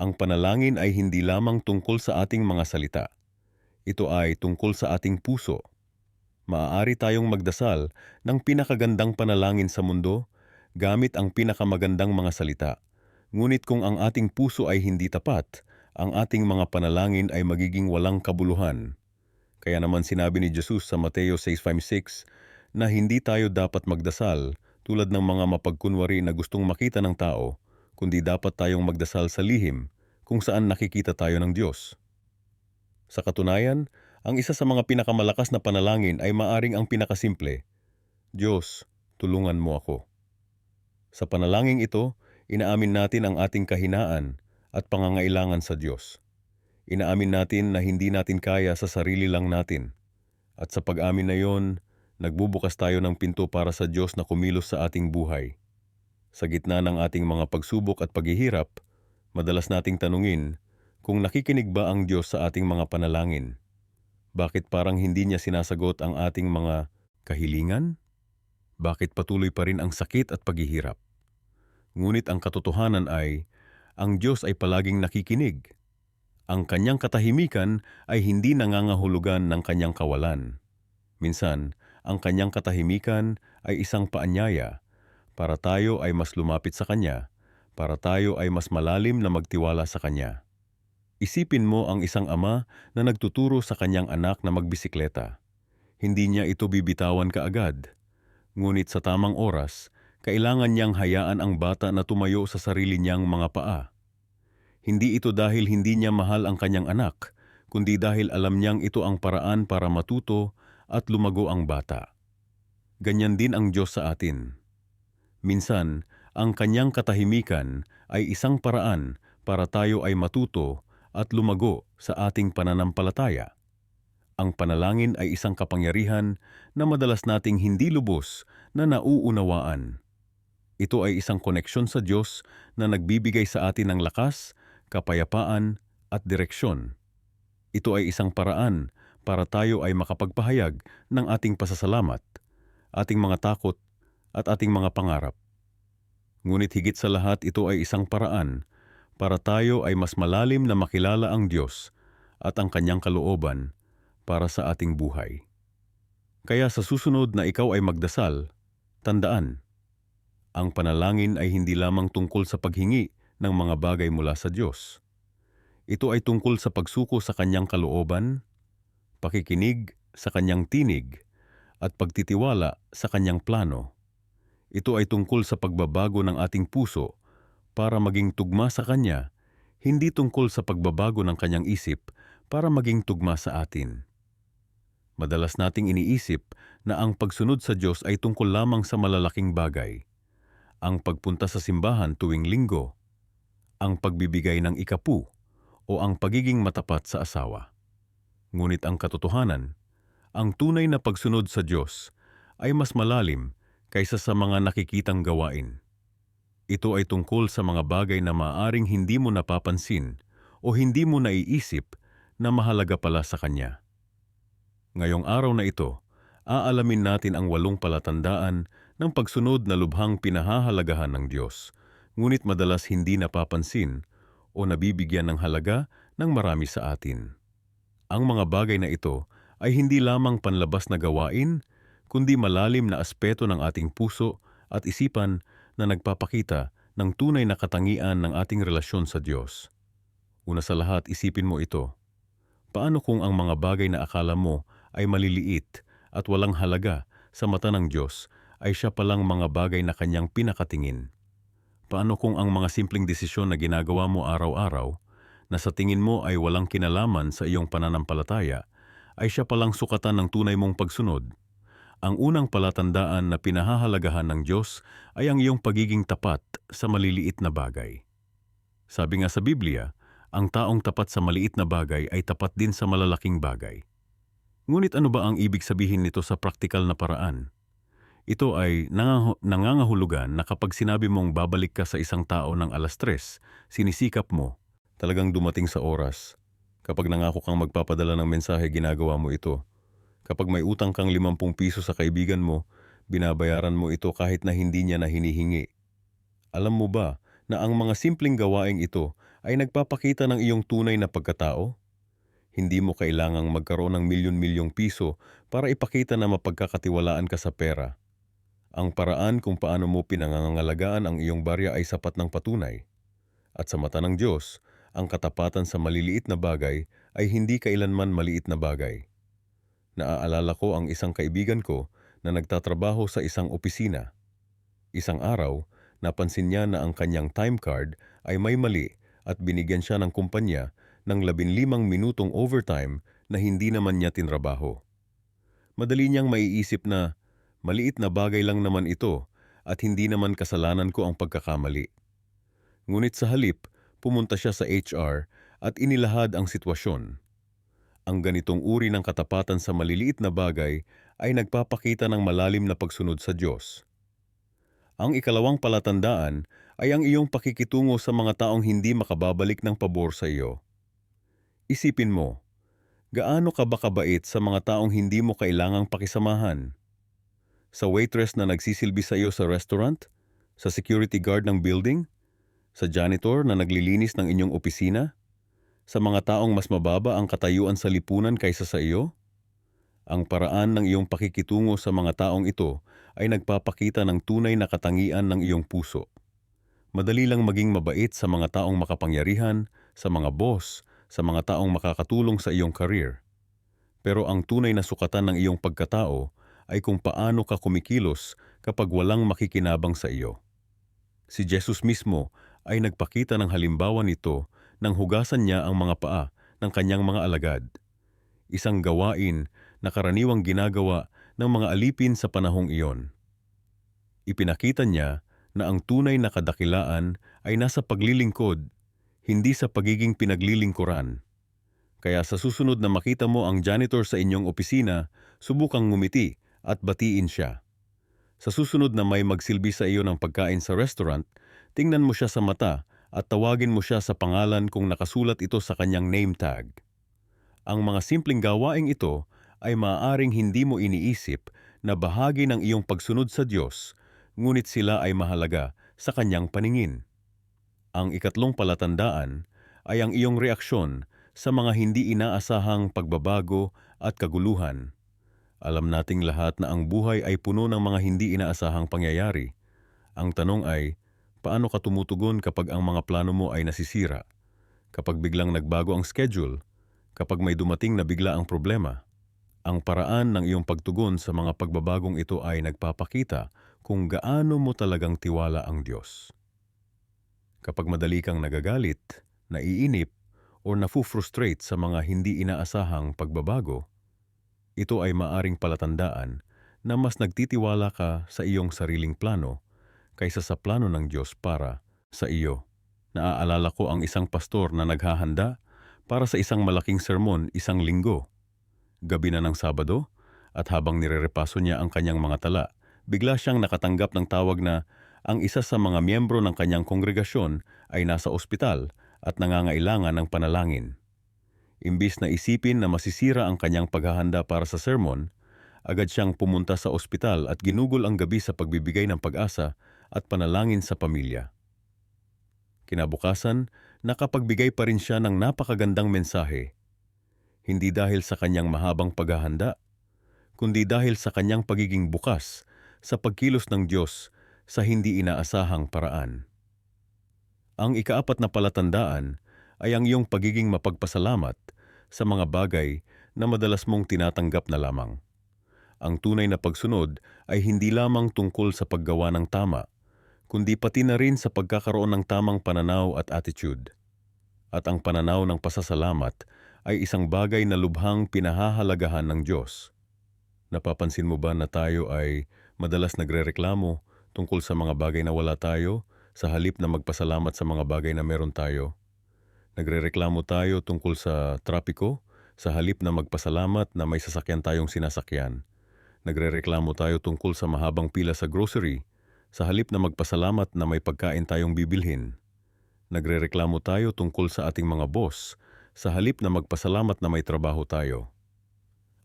Ang panalangin ay hindi lamang tungkol sa ating mga salita. Ito ay tungkol sa ating puso. Maaari tayong magdasal ng pinakagandang panalangin sa mundo gamit ang pinakamagandang mga salita. Ngunit kung ang ating puso ay hindi tapat, ang ating mga panalangin ay magiging walang kabuluhan. Kaya naman sinabi ni Jesus sa Mateo 6:56 na hindi tayo dapat magdasal tulad ng mga mapagkunwari na gustong makita ng tao, kundi dapat tayong magdasal sa lihim kung saan nakikita tayo ng Diyos. Sa katunayan, ang isa sa mga pinakamalakas na panalangin ay maaring ang pinakasimple, Diyos, tulungan mo ako. Sa panalangin ito, inaamin natin ang ating kahinaan at pangangailangan sa Diyos. Inaamin natin na hindi natin kaya sa sarili lang natin. At sa pag-amin na yon, nagbubukas tayo ng pinto para sa Diyos na kumilos sa ating buhay. Sa gitna ng ating mga pagsubok at paghihirap, madalas nating tanungin kung nakikinig ba ang Diyos sa ating mga panalangin. Bakit parang hindi niya sinasagot ang ating mga kahilingan? Bakit patuloy pa rin ang sakit at paghihirap? Ngunit ang katotohanan ay, ang Diyos ay palaging nakikinig. Ang kanyang katahimikan ay hindi nangangahulugan ng kanyang kawalan. Minsan, ang kanyang katahimikan ay isang paanyaya para tayo ay mas lumapit sa kanya, para tayo ay mas malalim na magtiwala sa kanya. Isipin mo ang isang ama na nagtuturo sa kanyang anak na magbisikleta. Hindi niya ito bibitawan kaagad. Ngunit sa tamang oras, kailangan niyang hayaan ang bata na tumayo sa sarili niyang mga paa. Hindi ito dahil hindi niya mahal ang kanyang anak, kundi dahil alam niyang ito ang paraan para matuto at lumago ang bata. Ganyan din ang Diyos sa atin. Minsan, ang kanyang katahimikan ay isang paraan para tayo ay matuto at lumago sa ating pananampalataya. Ang panalangin ay isang kapangyarihan na madalas nating hindi lubos na nauunawaan. Ito ay isang koneksyon sa Diyos na nagbibigay sa atin ng lakas, kapayapaan at direksyon. Ito ay isang paraan para tayo ay makapagpahayag ng ating pasasalamat, ating mga takot at ating mga pangarap. Ngunit higit sa lahat, ito ay isang paraan para tayo ay mas malalim na makilala ang Diyos at ang kanyang kalooban para sa ating buhay. Kaya sa susunod na ikaw ay magdasal, tandaan, ang panalangin ay hindi lamang tungkol sa paghingi ng mga bagay mula sa Diyos. Ito ay tungkol sa pagsuko sa kanyang kalooban, pakikinig sa kanyang tinig, at pagtitiwala sa kanyang plano. Ito ay tungkol sa pagbabago ng ating puso para maging tugma sa kanya, hindi tungkol sa pagbabago ng kanyang isip para maging tugma sa atin. Madalas nating iniisip na ang pagsunod sa Diyos ay tungkol lamang sa malalaking bagay. Ang pagpunta sa simbahan tuwing linggo, ang pagbibigay ng ikapu, o ang pagiging matapat sa asawa. Ngunit ang katotohanan, ang tunay na pagsunod sa Diyos ay mas malalim kaysa sa mga nakikitang gawain. Ito ay tungkol sa mga bagay na maaaring hindi mo napapansin o hindi mo naiisip na mahalaga pala sa Kanya. Ngayong araw na ito, aalamin natin ang 8 palatandaan ng pagsunod na lubhang pinahahalagahan ng Diyos, ngunit madalas hindi napapansin o nabibigyan ng halaga ng marami sa atin. Ang mga bagay na ito ay hindi lamang panlabas na gawain, kundi malalim na aspeto ng ating puso at isipan na nagpapakita ng tunay na katangian ng ating relasyon sa Diyos. Una sa lahat, isipin mo ito. Paano kung ang mga bagay na akala mo ay maliliit at walang halaga sa mata ng Diyos ay siya palang mga bagay na kanyang pinakatingin? Paano kung ang mga simpleng desisyon na ginagawa mo araw-araw, na sa tingin mo ay walang kinalaman sa iyong pananampalataya, ay siya palang sukatan ng tunay mong pagsunod? Ang unang palatandaan na pinahahalagahan ng Diyos ay ang iyong pagiging tapat sa maliliit na bagay. Sabi nga sa Biblia, ang taong tapat sa maliit na bagay ay tapat din sa malalaking bagay. Ngunit ano ba ang ibig sabihin nito sa praktikal na paraan? Ito ay nangangahulugan na kapag sinabi mong babalik ka sa isang tao ng 3:00, sinisikap mo, talagang dumating sa oras. Kapag nangako kang magpapadala ng mensahe, ginagawa mo ito. Kapag may utang kang 50 piso sa kaibigan mo, binabayaran mo ito kahit na hindi niya na hinihingi. Alam mo ba na ang mga simpleng gawaing ito ay nagpapakita ng iyong tunay na pagkatao? Hindi mo kailangang magkaroon ng milyon-milyong piso para ipakita na mapagkakatiwalaan ka sa pera. Ang paraan kung paano mo pinangangalagaan ang iyong barya ay sapat ng patunay. At sa mata ng Diyos, ang katapatan sa maliliit na bagay ay hindi kailanman maliit na bagay. Naaalala ko ang isang kaibigan ko na nagtatrabaho sa isang opisina. Isang araw, napansin niya na ang kanyang time card ay may mali at binigyan siya ng kumpanya ng 15 minutong overtime na hindi naman niya tinrabaho. Madali niyang maiisip na maliit na bagay lang naman ito at hindi naman kasalanan ko ang pagkakamali. Ngunit sa halip, pumunta siya sa HR at inilahad ang sitwasyon. Ang ganitong uri ng katapatan sa maliliit na bagay ay nagpapakita ng malalim na pagsunod sa Diyos. Ang ikalawang palatandaan ay ang iyong pakikitungo sa mga taong hindi makababalik ng pabor sa iyo. Isipin mo, gaano ka ba kabait sa mga taong hindi mo kailangang pakisamahan? Sa waitress na nagsisilbi sa iyo sa restaurant? Sa security guard ng building? Sa janitor na naglilinis ng inyong opisina? Sa mga taong mas mababa ang katayuan sa lipunan kaysa sa iyo? Ang paraan ng iyong pakikitungo sa mga taong ito ay nagpapakita ng tunay na katangian ng iyong puso. Madali lang maging mabait sa mga taong makapangyarihan, sa mga boss, sa mga taong makakatulong sa iyong career. Pero ang tunay na sukatan ng iyong pagkatao ay kung paano ka kumikilos kapag walang makikinabang sa iyo. Si Jesus mismo ay nagpakita ng halimbawa nito nang hugasan niya ang mga paa ng kanyang mga alagad. Isang gawain na karaniwang ginagawa ng mga alipin sa panahong iyon. Ipinakita niya na ang tunay na kadakilaan ay nasa paglilingkod, hindi sa pagiging pinaglilingkuran. Kaya sa susunod na makita mo ang janitor sa inyong opisina, subukang ngumiti at batiin siya. Sa susunod na may magsilbi sa iyo ng pagkain sa restaurant, tingnan mo siya sa mata at tawagin mo siya sa pangalan kung nakasulat ito sa kanyang name tag. Ang mga simpleng gawaing ito ay maaaring hindi mo iniisip na bahagi ng iyong pagsunod sa Diyos, ngunit sila ay mahalaga sa kanyang paningin. Ang ikatlong palatandaan ay ang iyong reaksyon sa mga hindi inaasahang pagbabago at kaguluhan. Alam nating lahat na ang buhay ay puno ng mga hindi inaasahang pangyayari. Ang tanong ay, paano ka tumutugon kapag ang mga plano mo ay nasisira? Kapag biglang nagbago ang schedule? Kapag may dumating na bigla ang problema? Ang paraan ng iyong pagtugon sa mga pagbabagong ito ay nagpapakita kung gaano mo talagang tiwala ang Diyos. Kapag madali kang nagagalit, naiinip, o nafu-frustrate sa mga hindi inaasahang pagbabago, ito ay maaring palatandaan na mas nagtitiwala ka sa iyong sariling plano kaysa sa plano ng Diyos para sa iyo. Naaalala ko ang isang pastor na naghahanda para sa isang malaking sermon isang linggo. Gabi na ng Sabado, at habang nirerepaso niya ang kanyang mga tala, bigla siyang nakatanggap ng tawag na ang isa sa mga miyembro ng kanyang kongregasyon ay nasa ospital at nangangailangan ng panalangin. Imbis na isipin na masisira ang kanyang paghahanda para sa sermon, agad siyang pumunta sa ospital at ginugol ang gabi sa pagbibigay ng pag-asa at panalangin sa pamilya. Kinabukasan, nakapagbigay pa rin siya ng napakagandang mensahe. Hindi dahil sa kanyang mahabang paghahanda, kundi dahil sa kanyang pagiging bukas sa pagkilos ng Diyos sa hindi inaasahang paraan. Ang ikaapat na palatandaan ay ang iyong pagiging mapagpasalamat sa mga bagay na madalas mong tinatanggap na lamang. Ang tunay na pagsunod ay hindi lamang tungkol sa paggawa ng tama, kundi pati na rin sa pagkakaroon ng tamang pananaw at attitude. At ang pananaw ng pasasalamat ay isang bagay na lubhang pinahahalagahan ng Diyos. Napapansin mo ba na tayo ay madalas nagrereklamo tungkol sa mga bagay na wala tayo sa halip na magpasalamat sa mga bagay na meron tayo? Nagrereklamo tayo tungkol sa trapiko sa halip na magpasalamat na may sasakyan tayong sinasakyan. Nagrereklamo tayo tungkol sa mahabang pila sa grocery sa halip na magpasalamat na may pagkain tayong bibilhin. Nagrereklamo tayo tungkol sa ating mga boss sa halip na magpasalamat na may trabaho tayo.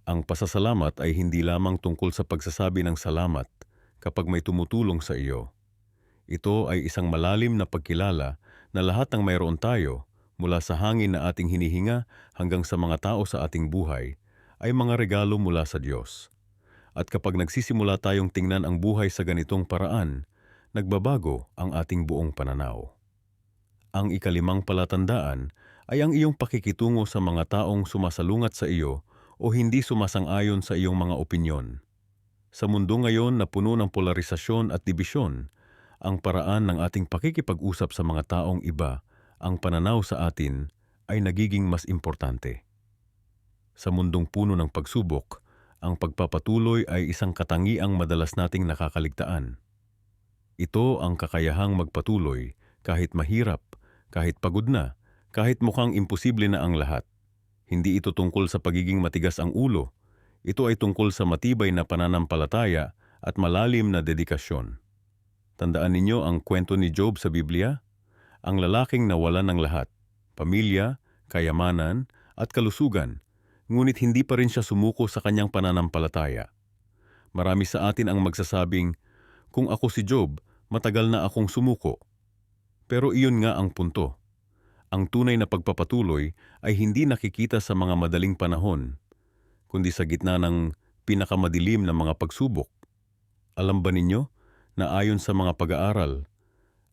Ang pasasalamat ay hindi lamang tungkol sa pagsasabi ng salamat kapag may tumutulong sa iyo. Ito ay isang malalim na pagkilala na lahat ng mayroon tayo, mula sa hangin na ating hinihinga hanggang sa mga tao sa ating buhay, ay mga regalo mula sa Diyos. At kapag nagsisimula tayong tingnan ang buhay sa ganitong paraan, nagbabago ang ating buong pananaw. Ang ikalimang palatandaan ay ang iyong pakikitungo sa mga taong sumasalungat sa iyo o hindi sumasang-ayon sa iyong mga opinyon. Sa mundo ngayon na puno ng polarisasyon at dibisyon, ang paraan ng ating pakikipag-usap sa mga taong iba, ang pananaw sa atin ay nagiging mas importante. Sa mundong puno ng pagsubok, ang pagpapatuloy ay isang katangiang madalas nating nakakaligtaan. Ito ang kakayahang magpatuloy kahit mahirap, kahit pagod na, kahit mukhang imposible na ang lahat. Hindi ito tungkol sa pagiging matigas ang ulo. Ito ay tungkol sa matibay na pananampalataya at malalim na dedikasyon. Tandaan ninyo ang kwento ni Job sa Biblia? Ang lalaking nawalan ng lahat, pamilya, kayamanan, at kalusugan, ngunit hindi pa rin siya sumuko sa kanyang pananampalataya. Marami sa atin ang magsasabing, kung ako si Job, matagal na akong sumuko. Pero iyon nga ang punto. Ang tunay na pagpapatuloy ay hindi nakikita sa mga madaling panahon, kundi sa gitna ng pinakamadilim na mga pagsubok. Alam ba ninyo na ayon sa mga pag-aaral,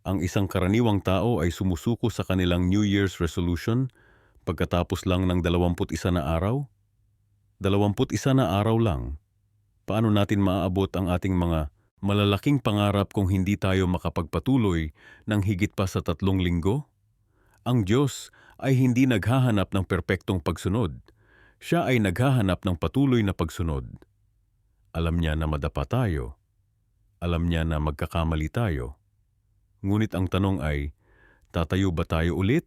ang isang karaniwang tao ay sumusuko sa kanilang New Year's resolution pagkatapos lang ng 21 na araw? 21 na araw lang. Paano natin maaabot ang ating mga malalaking pangarap kung hindi tayo makapagpatuloy ng higit pa sa 3 linggo? Ang Diyos ay hindi naghahanap ng perpektong pagsunod. Siya ay naghahanap ng patuloy na pagsunod. Alam niya na madapa tayo. Alam niya na magkakamali tayo. Ngunit ang tanong ay, tatayo ba tayo ulit?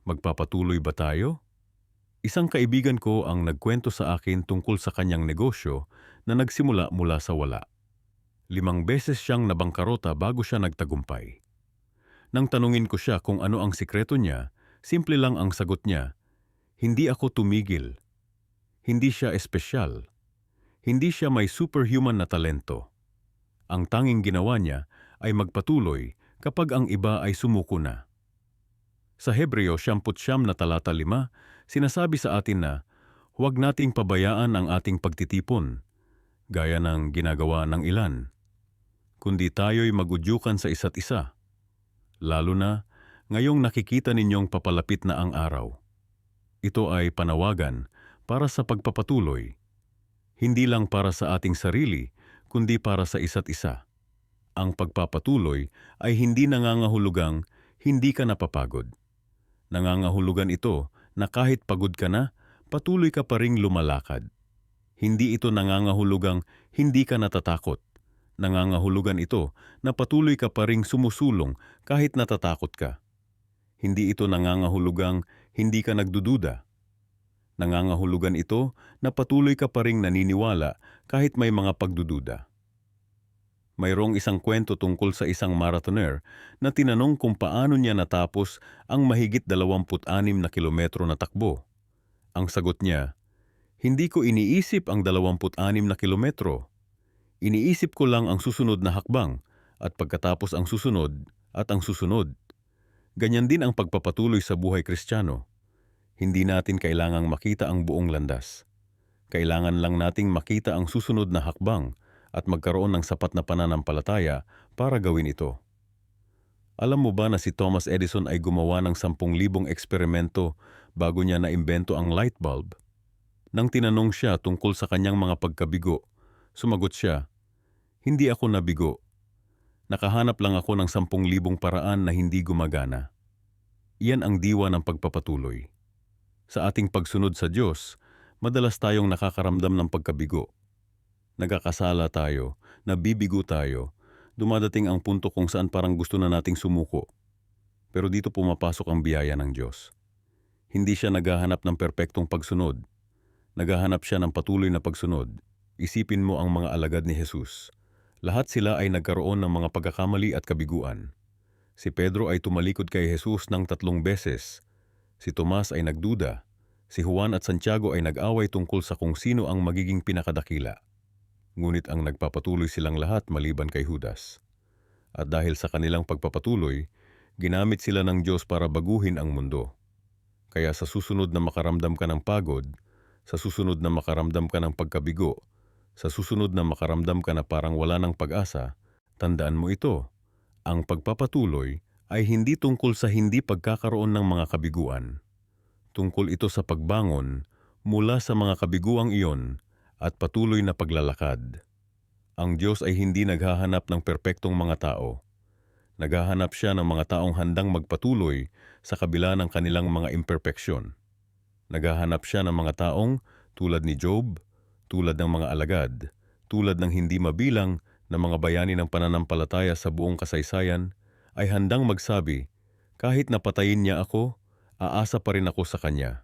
Magpapatuloy ba tayo? Isang kaibigan ko ang nagkwento sa akin tungkol sa kanyang negosyo na nagsimula mula sa wala. 5 beses siyang nabangkarota bago siya nagtagumpay. Nang tanungin ko siya kung ano ang sikreto niya, simple lang ang sagot niya, hindi ako tumigil. Hindi siya espesyal. Hindi siya may superhuman na talento. Ang tanging ginawa niya ay magpatuloy kapag ang iba ay sumuko na. Sa Hebreo 9 na talata 5, sinasabi sa atin na huwag nating pabayaan ang ating pagtitipon, gaya ng ginagawa ng ilan, kundi tayo'y magudyukan sa isa't isa. Lalo na ngayong nakikita ninyong papalapit na ang araw. Ito ay panawagan para sa pagpapatuloy, hindi lang para sa ating sarili, kundi para sa isa't isa. Ang pagpapatuloy ay hindi nangangahulugang hindi ka napapagod. Nangangahulugan ito na kahit pagod ka na, patuloy ka pa ring lumalakad. Hindi ito nangangahulugang hindi ka natatakot. Nangangahulugan ito na patuloy ka pa ring sumusulong kahit natatakot ka. Hindi ito nangangahulugang hindi ka nagdududa. Nangangahulugan ito na patuloy ka pa ring naniniwala kahit may mga pagdududa. Mayroong isang kwento tungkol sa isang marathoner na tinanong kung paano niya natapos ang mahigit 26 na kilometro na takbo. Ang sagot niya, hindi ko iniisip ang 26 na kilometro. Iniisip ko lang ang susunod na hakbang at pagkatapos ang susunod at ang susunod. Ganyan din ang pagpapatuloy sa buhay Kristiyano. Hindi natin kailangang makita ang buong landas. Kailangan lang nating makita ang susunod na hakbang at magkaroon ng sapat na pananampalataya para gawin ito. Alam mo ba na si Thomas Edison ay gumawa ng 10,000 eksperimento bago niya naimbento ang light bulb? Nang tinanong siya tungkol sa kanyang mga pagkabigo, sumagot siya, hindi ako nabigo. Nakahanap lang ako ng 10,000 paraan na hindi gumagana. Iyan ang diwa ng pagpapatuloy. Sa ating pagsunod sa Diyos, madalas tayong nakakaramdam ng pagkabigo. Nagkakasala tayo, nabibigo tayo, dumadating ang punto kung saan parang gusto na nating sumuko. Pero dito pumapasok ang biyaya ng Diyos. Hindi siya naghahanap ng perpektong pagsunod. Naghahanap siya ng patuloy na pagsunod. Isipin mo ang mga alagad ni Jesus. Lahat sila ay nagkaroon ng mga pagkakamali at kabiguan. Si Pedro ay tumalikod kay Jesus ng 3 beses. Si Tomas ay nagduda. Si Juan at Santiago ay nag-away tungkol sa kung sino ang magiging pinakadakila. Ngunit ang nagpapatuloy silang lahat maliban kay Judas. At dahil sa kanilang pagpapatuloy, ginamit sila ng Diyos para baguhin ang mundo. Kaya sa susunod na makaramdam ka ng pagod, sa susunod na makaramdam ka ng pagkabigo, sa susunod na makaramdam ka na parang wala ng pag-asa, tandaan mo ito. Ang pagpapatuloy ay hindi tungkol sa hindi pagkakaroon ng mga kabiguan. Tungkol ito sa pagbangon mula sa mga kabiguang iyon at patuloy na paglalakad. Ang Diyos ay hindi naghahanap ng perpektong mga tao. Naghahanap siya ng mga taong handang magpatuloy sa kabila ng kanilang mga imperpeksyon. Naghahanap siya ng mga taong tulad ni Job, tulad ng mga alagad, tulad ng hindi mabilang na mga bayani ng pananampalataya sa buong kasaysayan, ay handang magsabi, kahit napatayin niya ako, aasa pa rin ako sa Kanya.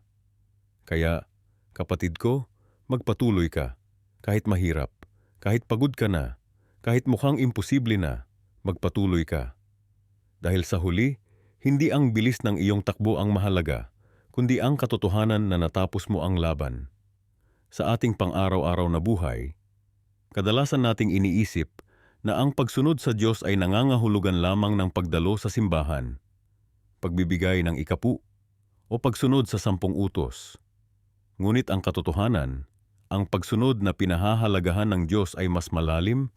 Kaya, kapatid ko, magpatuloy ka. Kahit mahirap, kahit pagod ka na, kahit mukhang imposible na, magpatuloy ka. Dahil sa huli, hindi ang bilis ng iyong takbo ang mahalaga, kundi ang katotohanan na natapos mo ang laban. Sa ating pang-araw-araw na buhay, kadalasan nating iniisip na ang pagsunod sa Diyos ay nangangahulugan lamang ng pagdalo sa simbahan, pagbibigay ng ikapu, o pagsunod sa 10 utos. Ngunit ang katotohanan, ang pagsunod na pinahahalagahan ng Diyos ay mas malalim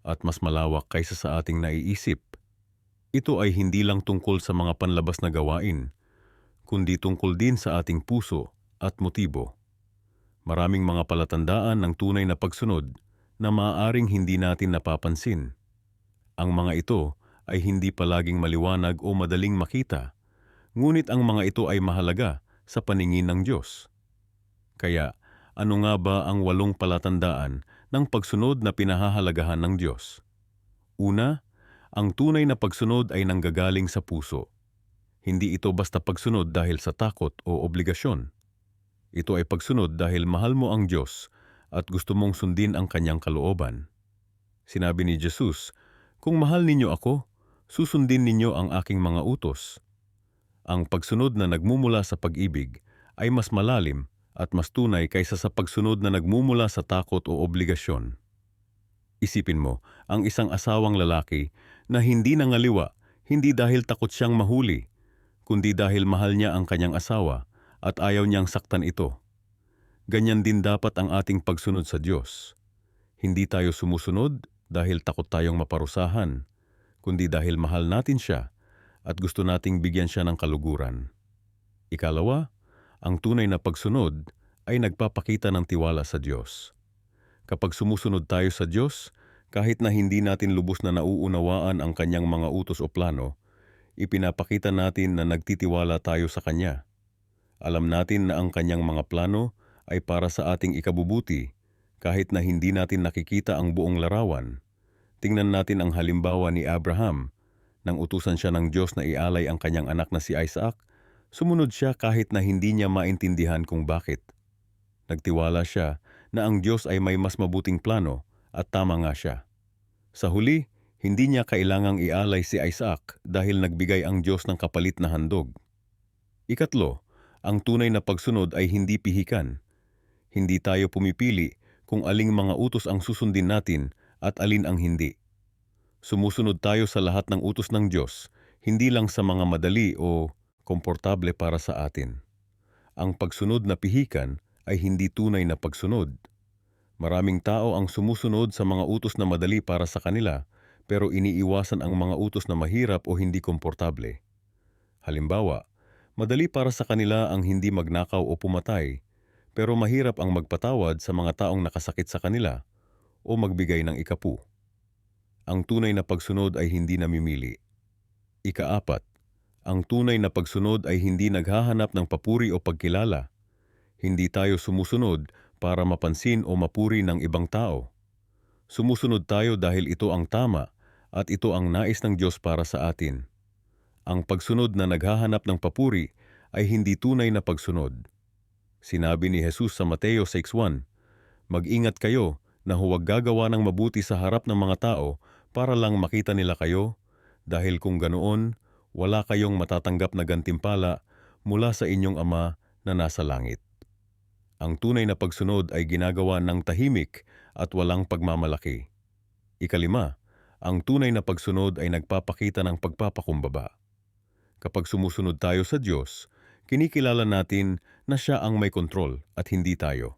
at mas malawak kaysa sa ating naiisip. Ito ay hindi lang tungkol sa mga panlabas na gawain, kundi tungkol din sa ating puso at motibo. Maraming mga palatandaan ng tunay na pagsunod na maaaring hindi natin napapansin. Ang mga ito ay hindi palaging maliwanag o madaling makita, ngunit ang mga ito ay mahalaga sa paningin ng Diyos. Kaya, ano nga ba ang 8 palatandaan ng pagsunod na pinahahalagahan ng Diyos? Una, ang tunay na pagsunod ay nanggagaling sa puso. Hindi ito basta pagsunod dahil sa takot o obligasyon. Ito ay pagsunod dahil mahal mo ang Diyos at gusto mong sundin ang Kanyang kalooban. Sinabi ni Jesus, "Kung mahal ninyo ako, susundin ninyo ang aking mga utos." Ang pagsunod na nagmumula sa pag-ibig ay mas malalim at mas tunay kaysa sa pagsunod na nagmumula sa takot o obligasyon. Isipin mo, ang isang asawang lalaki na hindi nangaliwa, hindi dahil takot siyang mahuli, kundi dahil mahal niya ang kanyang asawa at ayaw niyang saktan ito. Ganyan din dapat ang ating pagsunod sa Diyos. Hindi tayo sumusunod dahil takot tayong maparusahan, kundi dahil mahal natin siya at gusto nating bigyan siya ng kaluguran. Ikalawa, ang tunay na pagsunod ay nagpapakita ng tiwala sa Diyos. Kapag sumusunod tayo sa Diyos, kahit na hindi natin lubos na nauunawaan ang Kanyang mga utos o plano, ipinapakita natin na nagtitiwala tayo sa Kanya. Alam natin na ang Kanyang mga plano ay para sa ating ikabubuti, kahit na hindi natin nakikita ang buong larawan. Tingnan natin ang halimbawa ni Abraham. Nang utusan siya ng Diyos na ialay ang kanyang anak na si Isaac, sumunod siya kahit na hindi niya maintindihan kung bakit. Nagtiwala siya na ang Diyos ay may mas mabuting plano at tama nga siya. Sa huli, hindi niya kailangang ialay si Isaac dahil nagbigay ang Diyos ng kapalit na handog. Ikatlo, ang tunay na pagsunod ay hindi pihikan. Hindi tayo pumipili kung aling mga utos ang susundin natin at alin ang hindi. Sumusunod tayo sa lahat ng utos ng Diyos, hindi lang sa mga madali o komportable para sa atin. Ang pagsunod na pihikan ay hindi tunay na pagsunod. Maraming tao ang sumusunod sa mga utos na madali para sa kanila, pero iniiwasan ang mga utos na mahirap o hindi komportable. Halimbawa, madali para sa kanila ang hindi magnakaw o pumatay, pero mahirap ang magpatawad sa mga taong nakasakit sa kanila o magbigay ng ikapu. Ang tunay na pagsunod ay hindi namimili. Ika-4, ang tunay na pagsunod ay hindi naghahanap ng papuri o pagkilala. Hindi tayo sumusunod para mapansin o mapuri ng ibang tao. Sumusunod tayo dahil ito ang tama at ito ang nais ng Diyos para sa atin. Ang pagsunod na naghahanap ng papuri ay hindi tunay na pagsunod. Sinabi ni Jesus sa Mateo 6:1, "Mag-ingat kayo na huwag gagawa ng mabuti sa harap ng mga tao para lang makita nila kayo, dahil kung ganoon, wala kayong matatanggap na gantimpala mula sa inyong Ama na nasa langit." Ang tunay na pagsunod ay ginagawa ng tahimik at walang pagmamalaki. Ika-5, ang tunay na pagsunod ay nagpapakita ng pagpapakumbaba. Kapag sumusunod tayo sa Diyos, kinikilala natin na Siya ang may kontrol at hindi tayo.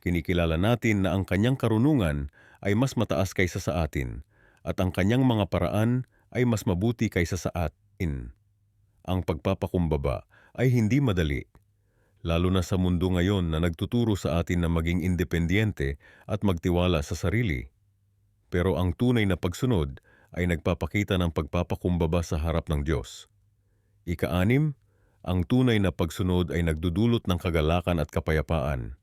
Kinikilala natin na ang Kanyang karunungan ay mas mataas kaysa sa atin at ang Kanyang mga paraan ay mas mabuti kaysa sa atin. Ang pagpapakumbaba ay hindi madali, lalo na sa mundo ngayon na nagtuturo sa atin na maging independyente at magtiwala sa sarili. Pero ang tunay na pagsunod ay nagpapakita ng pagpapakumbaba sa harap ng Diyos. Ika-6, ang tunay na pagsunod ay nagdudulot ng kagalakan at kapayapaan.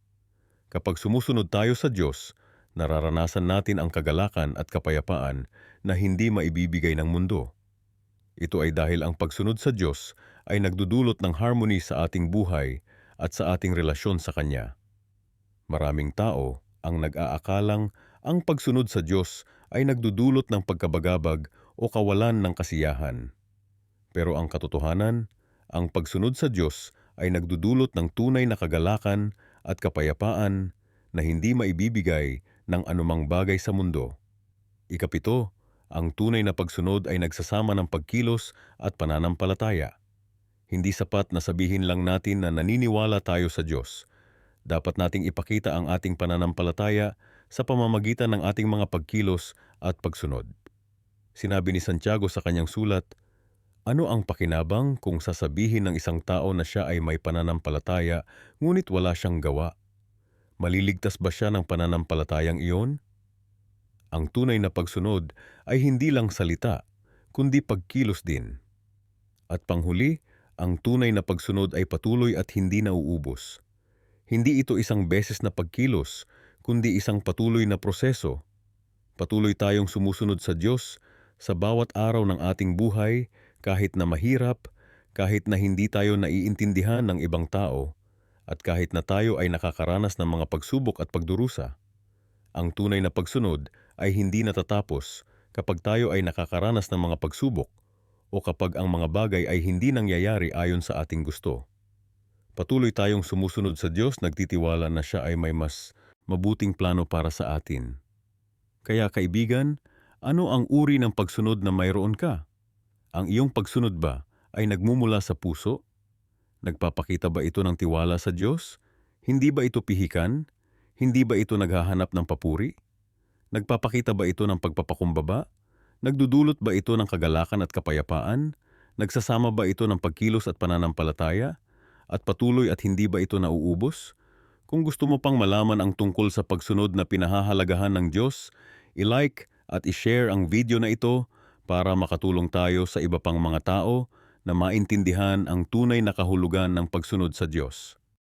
Kapag sumusunod tayo sa Diyos, nararanasan natin ang kagalakan at kapayapaan na hindi maibibigay ng mundo. Ito ay dahil ang pagsunod sa Diyos ay nagdudulot ng harmony sa ating buhay at sa ating relasyon sa Kanya. Maraming tao ang nag-aakalang ang pagsunod sa Diyos ay nagdudulot ng pagkabagabag o kawalan ng kasiyahan. Pero ang katotohanan, ang pagsunod sa Diyos ay nagdudulot ng tunay na kagalakan at kapayapaan na hindi maibibigay ng anumang bagay sa mundo. Ika-7, ang tunay na pagsunod ay nagsasama ng pagkilos at pananampalataya. Hindi sapat na sabihin lang natin na naniniwala tayo sa Diyos. Dapat nating ipakita ang ating pananampalataya sa pamamagitan ng ating mga pagkilos at pagsunod. Sinabi ni Santiago sa kanyang sulat, ano ang pakinabang kung sasabihin ng isang tao na siya ay may pananampalataya ngunit wala siyang gawa? Maliligtas ba siya ng pananampalatayang iyon? Ang tunay na pagsunod ay hindi lang salita, kundi pagkilos din. At panghuli, ang tunay na pagsunod ay patuloy at hindi nauubos. Hindi ito isang beses na pagkilos, kundi isang patuloy na proseso. Patuloy tayong sumusunod sa Diyos sa bawat araw ng ating buhay, kahit na mahirap, kahit na hindi tayo naiintindihan ng ibang tao, at kahit na tayo ay nakakaranas ng mga pagsubok at pagdurusa. Ang tunay na pagsunod ay hindi natatapos kapag tayo ay nakakaranas ng mga pagsubok o kapag ang mga bagay ay hindi nangyayari ayon sa ating gusto. Patuloy tayong sumusunod sa Diyos, nagtitiwala na siya ay may mas mabuting plano para sa atin. Kaya kaibigan, ano ang uri ng pagsunod na mayroon ka? Ang iyong pagsunod ba ay nagmumula sa puso? Nagpapakita ba ito ng tiwala sa Diyos? Hindi ba ito pihikan? Hindi ba ito naghahanap ng papuri? Nagpapakita ba ito ng pagpapakumbaba? Nagdudulot ba ito ng kagalakan at kapayapaan? Nagsasama ba ito ng pagkilos at pananampalataya? At patuloy at hindi ba ito nauubos? Kung gusto mo pang malaman ang tungkol sa pagsunod na pinahahalagahan ng Diyos, i-like at i-share ang video na ito para makatulong tayo sa iba pang mga tao na maintindihan ang tunay na kahulugan ng pagsunod sa Diyos.